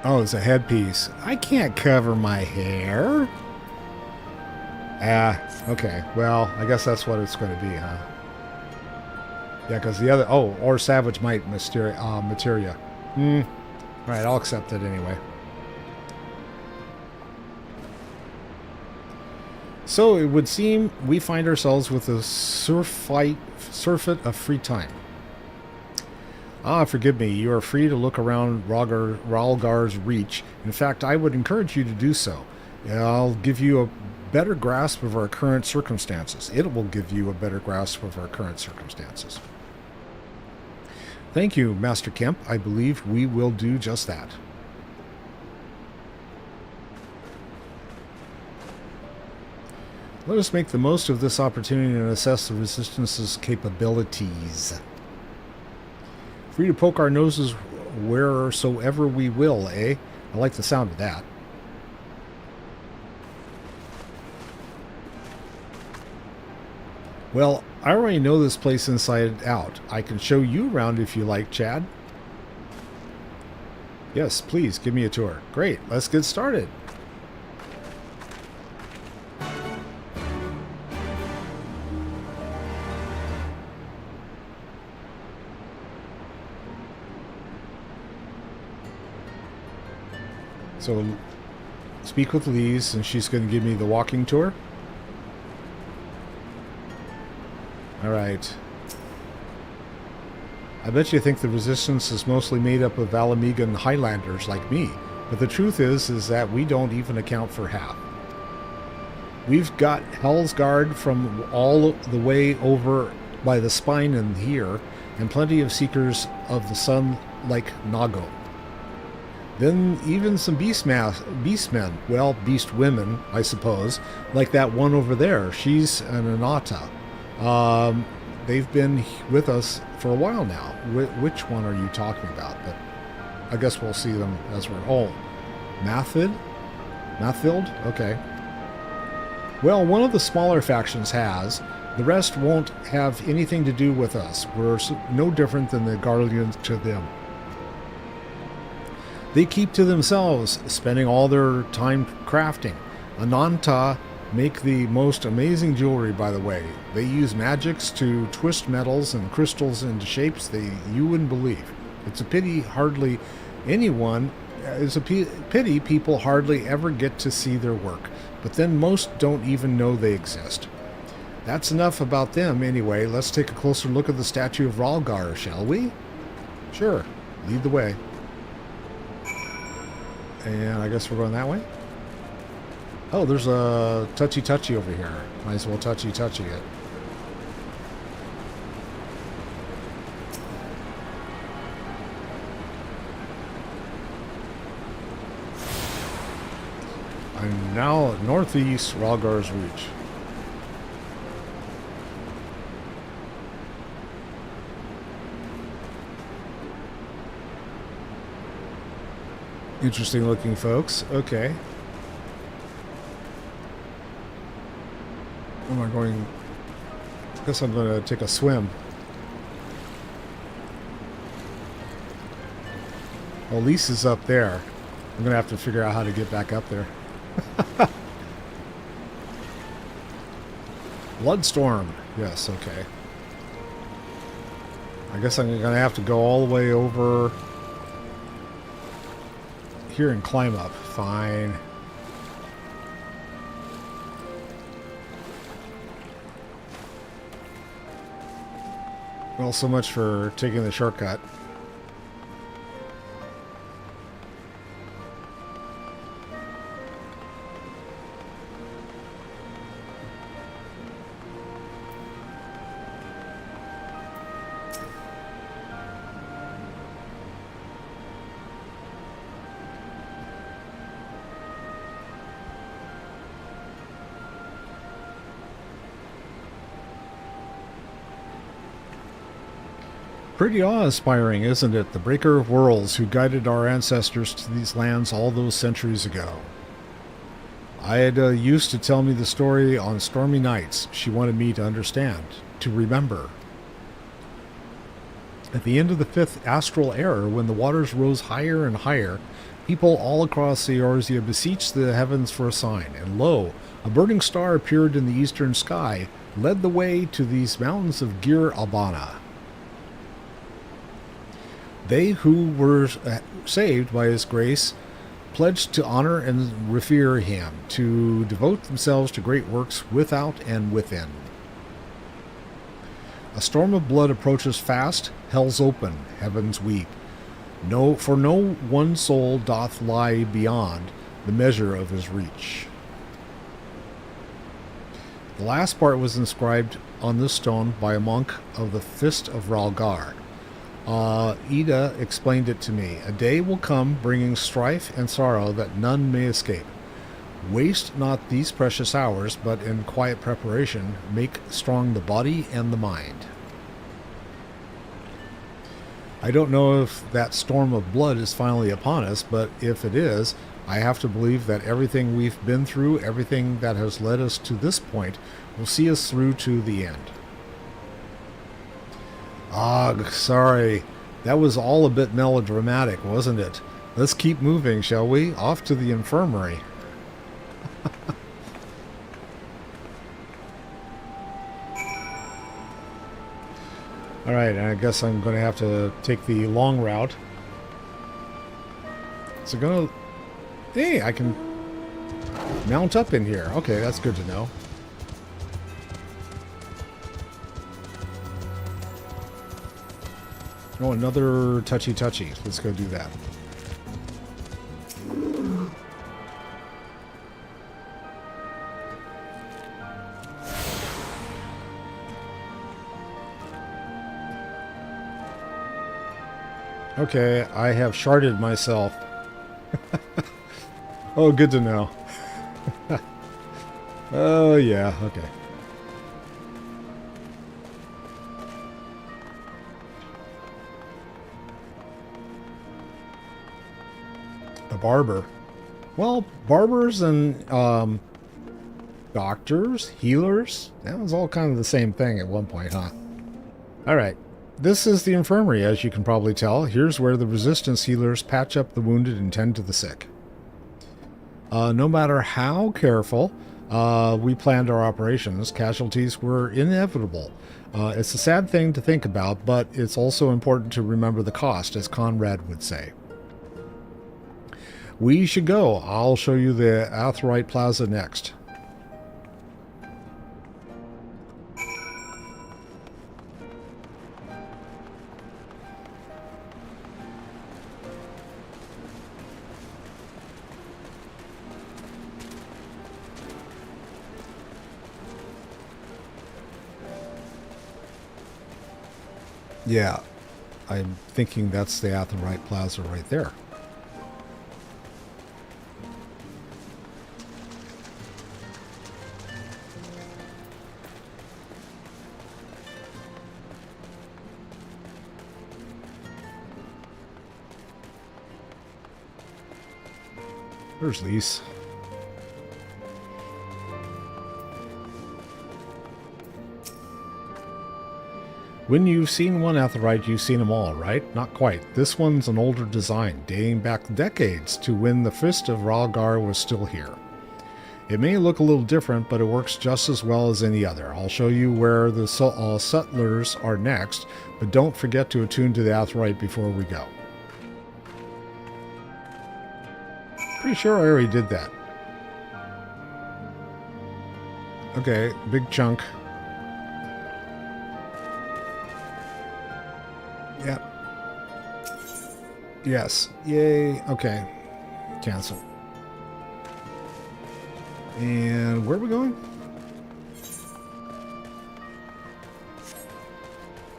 [SPEAKER 1] Oh, it's a headpiece. I can't cover my hair. Ah, okay. Well, I guess that's what it's going to be, huh? Yeah, because the other... Oh, or Savage Might Materia. Right, I'll accept it anyway. So it would seem we find ourselves with a surfeit of free time. Ah, forgive me. You are free to look around Ralgar's Reach. In fact, I would encourage you to do so. I'll give you a better grasp of our current circumstances. It will give you a better grasp of our current circumstances. Thank you, Master Kemp. I believe we will do just that. Let us make the most of this opportunity and assess the Resistance's capabilities. Free to poke our noses wheresoever we will, eh? I like the sound of that. Well, I already know this place inside out. I can show you around if you like, Chad. Yes, please, give me a tour. Great, let's get started. So, speak with Lise, and she's going to give me the walking tour. Alright. I bet you think the Resistance is mostly made up of Alamegan Highlanders like me, but the truth is that we don't even account for half. We've got Hell's Guard from all the way over by the spine in here, and plenty of Seekers of the Sun like Nago. Then even some beastmen, well, beast women, I suppose, like that one over there. She's an Anata. They've been with us for a while now. Which one are you talking about? But I guess we'll see them as we're... Oh, Mathild? Okay. Well, one of the smaller factions has. The rest won't have anything to do with us. We're no different than the Guardians to them. They keep to themselves, spending all their time crafting. Ananta make the most amazing jewelry, by the way. They use magics to twist metals and crystals into shapes you wouldn't believe. It's a pity pity people hardly ever get to see their work, but then most don't even know they exist. That's enough about them anyway. Let's take a closer look at the statue of Ralgar, shall we? Sure, lead the way. And I guess we're going that way? Oh, there's a touchy-touchy over here. Might as well touchy-touchy it. I'm now at northeast Ralgar's Reach. Interesting looking folks. Okay. Am I going... I guess I'm going to take a swim. Well, Lisa's up there. I'm going to have to figure out how to get back up there. Bloodstorm. Yes, okay. I guess I'm going to have to go all the way over here and climb up. Fine. Well, so much for taking the shortcut. Pretty awe-inspiring, isn't it? The Breaker of Worlds who guided our ancestors to these lands all those centuries ago. Ayada used to tell me the story on stormy nights. She wanted me to understand, to remember. At the end of the 5th astral era, when the waters rose higher and higher, people all across Eorzea beseeched the heavens for a sign, and lo, a burning star appeared in the eastern sky, led the way to these mountains of Gir Albana. They who were saved by his grace pledged to honor and revere him, to devote themselves to great works without and within. A storm of blood approaches fast, hell's open, heavens weep. For no one soul doth lie beyond the measure of his reach. The last part was inscribed on this stone by a monk of the Fist of Ralgar. Ida explained it to me. A day will come bringing strife and sorrow that none may escape. Waste not these precious hours, but in quiet preparation make strong the body and the mind. I don't know if that storm of blood is finally upon us, but if it is, I have to believe that everything we've been through, everything that has led us to this point, will see us through to the end. Sorry. That was all a bit melodramatic, wasn't it? Let's keep moving, shall we? Off to the infirmary. Alright, I guess I'm going to have to take the long route. Is it going to... Hey, I can mount up in here. Okay, that's good to know. Oh, another touchy-touchy. Let's go do that. Okay, I have sharded myself. Oh, good to know. Oh, yeah, okay. A barber. Well, barbers and doctors, healers, that was all kind of the same thing at one point, huh? Alright. This is the infirmary, as you can probably tell. Here's where the resistance healers patch up the wounded and tend to the sick. No matter how careful we planned our operations, casualties were inevitable. It's a sad thing to think about, but it's also important to remember the cost, as Conrad would say. We should go. I'll show you the Aetheryte Plaza next. Yeah, I'm thinking that's the Aetheryte Plaza right there. There's Lise. When you've seen one Aetheryte, you've seen them all, right? Not quite. This one's an older design, dating back decades to when the Fist of Ralgar was still here. It may look a little different, but it works just as well as any other. I'll show you where the settlers are next, but don't forget to attune to the Aetheryte before we go. Pretty sure I already did that. Okay, big chunk. Yep. Yes. Yay. Okay. Cancel. And where are we going?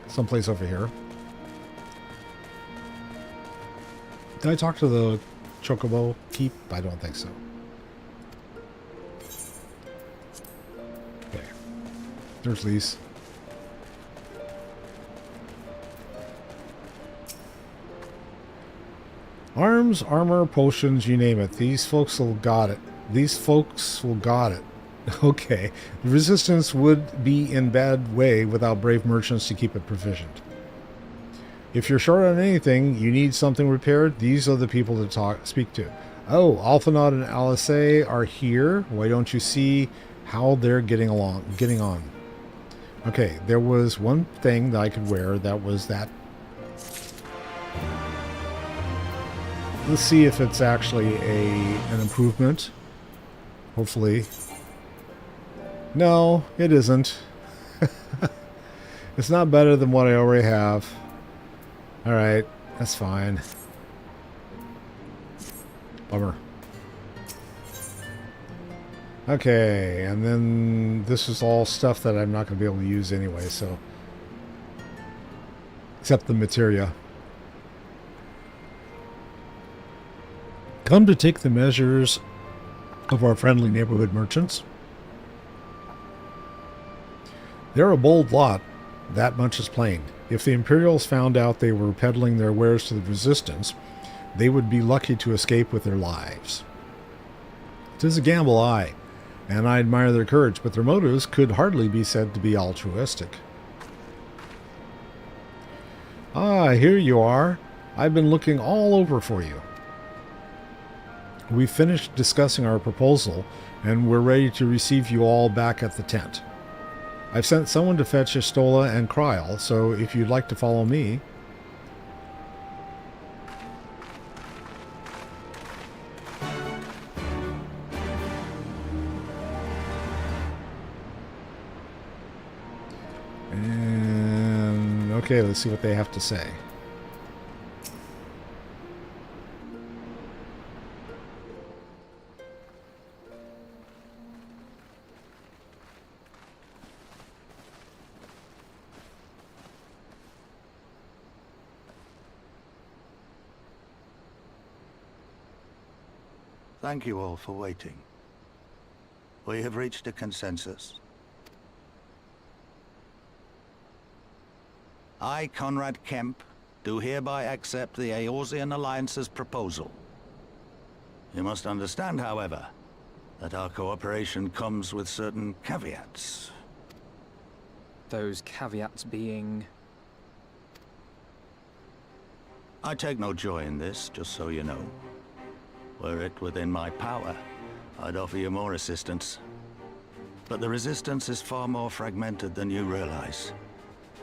[SPEAKER 1] Someplace over here. Did I talk to the Chocobo Keep? I don't think so. Okay. There's Lise. Arms, armor, potions, you name it. These folks will got it. These folks will got it. Okay. The resistance would be in bad way without brave merchants to keep it provisioned. If you're short on anything, you need something repaired, these are the people to speak to. Oh, Alphanaud and Alice are here. Why don't you see how they're getting on? Okay, there was one thing that I could wear. That was that. Let's see if it's actually an improvement. Hopefully. No, it isn't. It's not better than what I already have. Alright, that's fine. Bummer. Okay, and then this is all stuff that I'm not going to be able to use anyway, so... Except the materia. Come to take the measures of our friendly neighborhood merchants. They're a bold lot, that much is plain. If the Imperials found out they were peddling their wares to the Resistance, they would be lucky to escape with their lives. 'Tis a gamble, aye, and I admire their courage, but their motives could hardly be said to be altruistic. Ah, here you are. I've been looking all over for you. We finished discussing our proposal, and we're ready to receive you all back at the tent. I've sent someone to fetch Estola and Kryl, so if you'd like to follow me... And... okay, let's see what they have to say.
[SPEAKER 18] Thank you all for waiting. We have reached a consensus. I, Conrad Kemp, do hereby accept the Eorzean Alliance's proposal. You must understand, however, that our cooperation comes with certain caveats.
[SPEAKER 12] Those caveats being...
[SPEAKER 18] I take no joy in this, just so you know. Were it within my power, I'd offer you more assistance. But the Resistance is far more fragmented than you realize.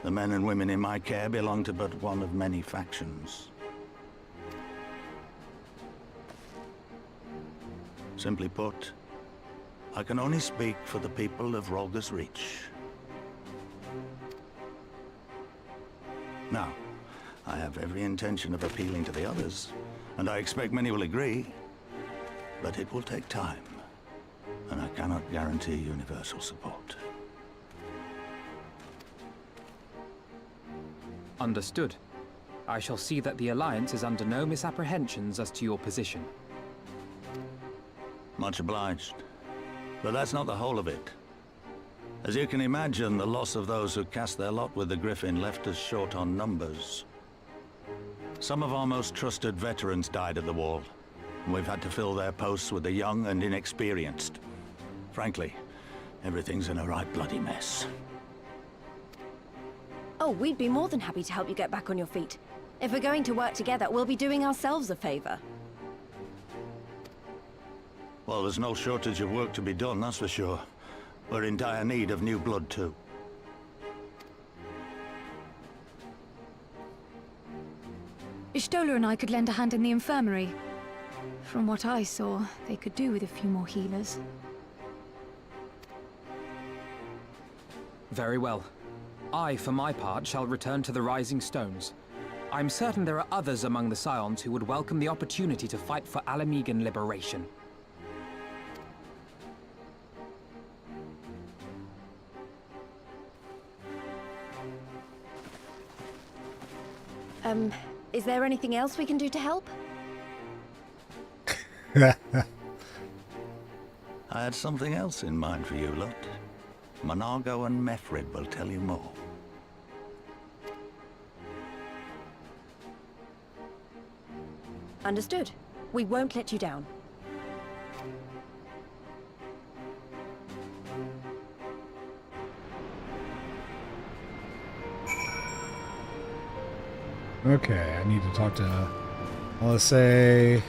[SPEAKER 18] The men and women in my care belong to but one of many factions. Simply put, I can only speak for the people of Rolga's Reach. Now, I have every intention of appealing to the others, and I expect many will agree. But it will take time, and I cannot guarantee universal support.
[SPEAKER 12] Understood. I shall see that the Alliance is under no misapprehensions as to your position.
[SPEAKER 18] Much obliged. But that's not the whole of it. As you can imagine, the loss of those who cast their lot with the Griffin left us short on numbers. Some of our most trusted veterans died at the wall. We've had to fill their posts with the young and inexperienced. Frankly, everything's in a right bloody mess.
[SPEAKER 9] Oh, we'd be more than happy to help you get back on your feet. If we're going to work together, we'll be doing ourselves a favor.
[SPEAKER 18] Well, there's no shortage of work to be done, that's for sure. We're in dire need of new blood, too.
[SPEAKER 8] Istola and I could lend a hand in the infirmary. From what I saw, they could do with a few more healers.
[SPEAKER 12] Very well. I, for my part, shall return to the Rising Stones. I'm certain there are others among the Scions who would welcome the opportunity to fight for Alamegan liberation.
[SPEAKER 9] Is there anything else we can do to help?
[SPEAKER 18] I had something else in mind for you lot. Monargo and Mefrid will tell you more.
[SPEAKER 9] Understood. We won't let you down.
[SPEAKER 1] Okay, I need to talk to, let's say...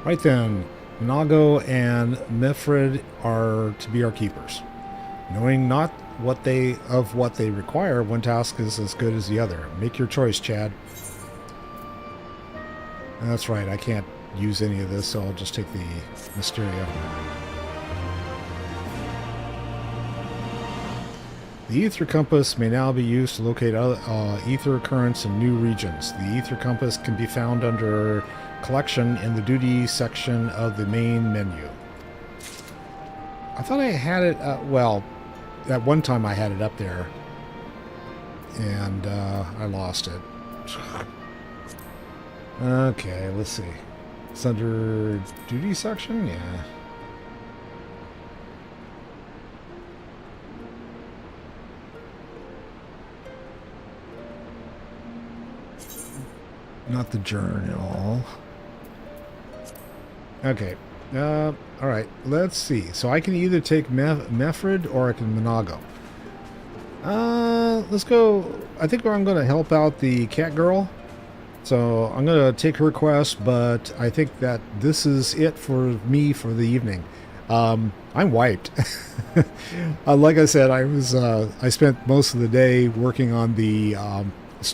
[SPEAKER 1] Right then, Nago and Mifrid are to be our keepers. Knowing not what they require, one task is as good as the other. Make your choice, Chad. That's right, I can't use any of this, so I'll just take the Mysteria. The Ether Compass may now be used to locate ether currents in new regions. The Ether Compass can be found under Collection in the Duty section of the main menu. I thought I had it, well, at one time I had it up there, and I lost it. Okay, let's see. It's under Duty section? Yeah. Not the journal. Okay. Alright, let's see. So I can either take Mefrid or I can Monago. Let's go. I think I'm going to help out the cat girl. So I'm going to take her quest, but I think that this is it for me for the evening. I'm wiped. Like I said, I spent most of the day working on the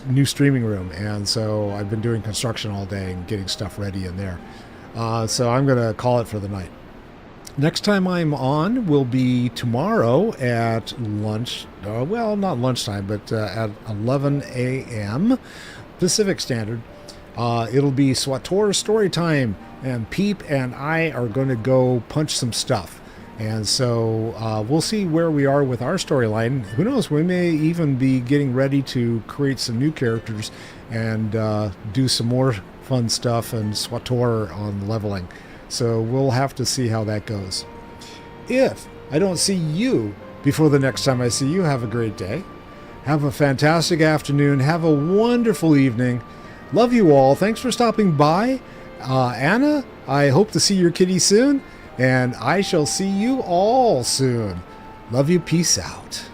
[SPEAKER 1] new streaming room, and so I've been doing construction all day and getting stuff ready in there. So I'm going to call it for the night. Next time I'm on will be tomorrow at lunch. Well, not lunchtime, but at 11 a.m. Pacific Standard. It'll be SWTOR story time, and Peep and I are going to go punch some stuff. And so we'll see where we are with our storyline. Who knows, we may even be getting ready to create some new characters and do some more fun stuff and SWTOR on leveling. So we'll have to see how that goes. If I don't see you before the next time I see you, have a great day. Have a fantastic afternoon. Have a wonderful evening. Love you all. Thanks for stopping by. Anna, I hope to see your kitty soon. And I shall see you all soon. Love you. Peace out.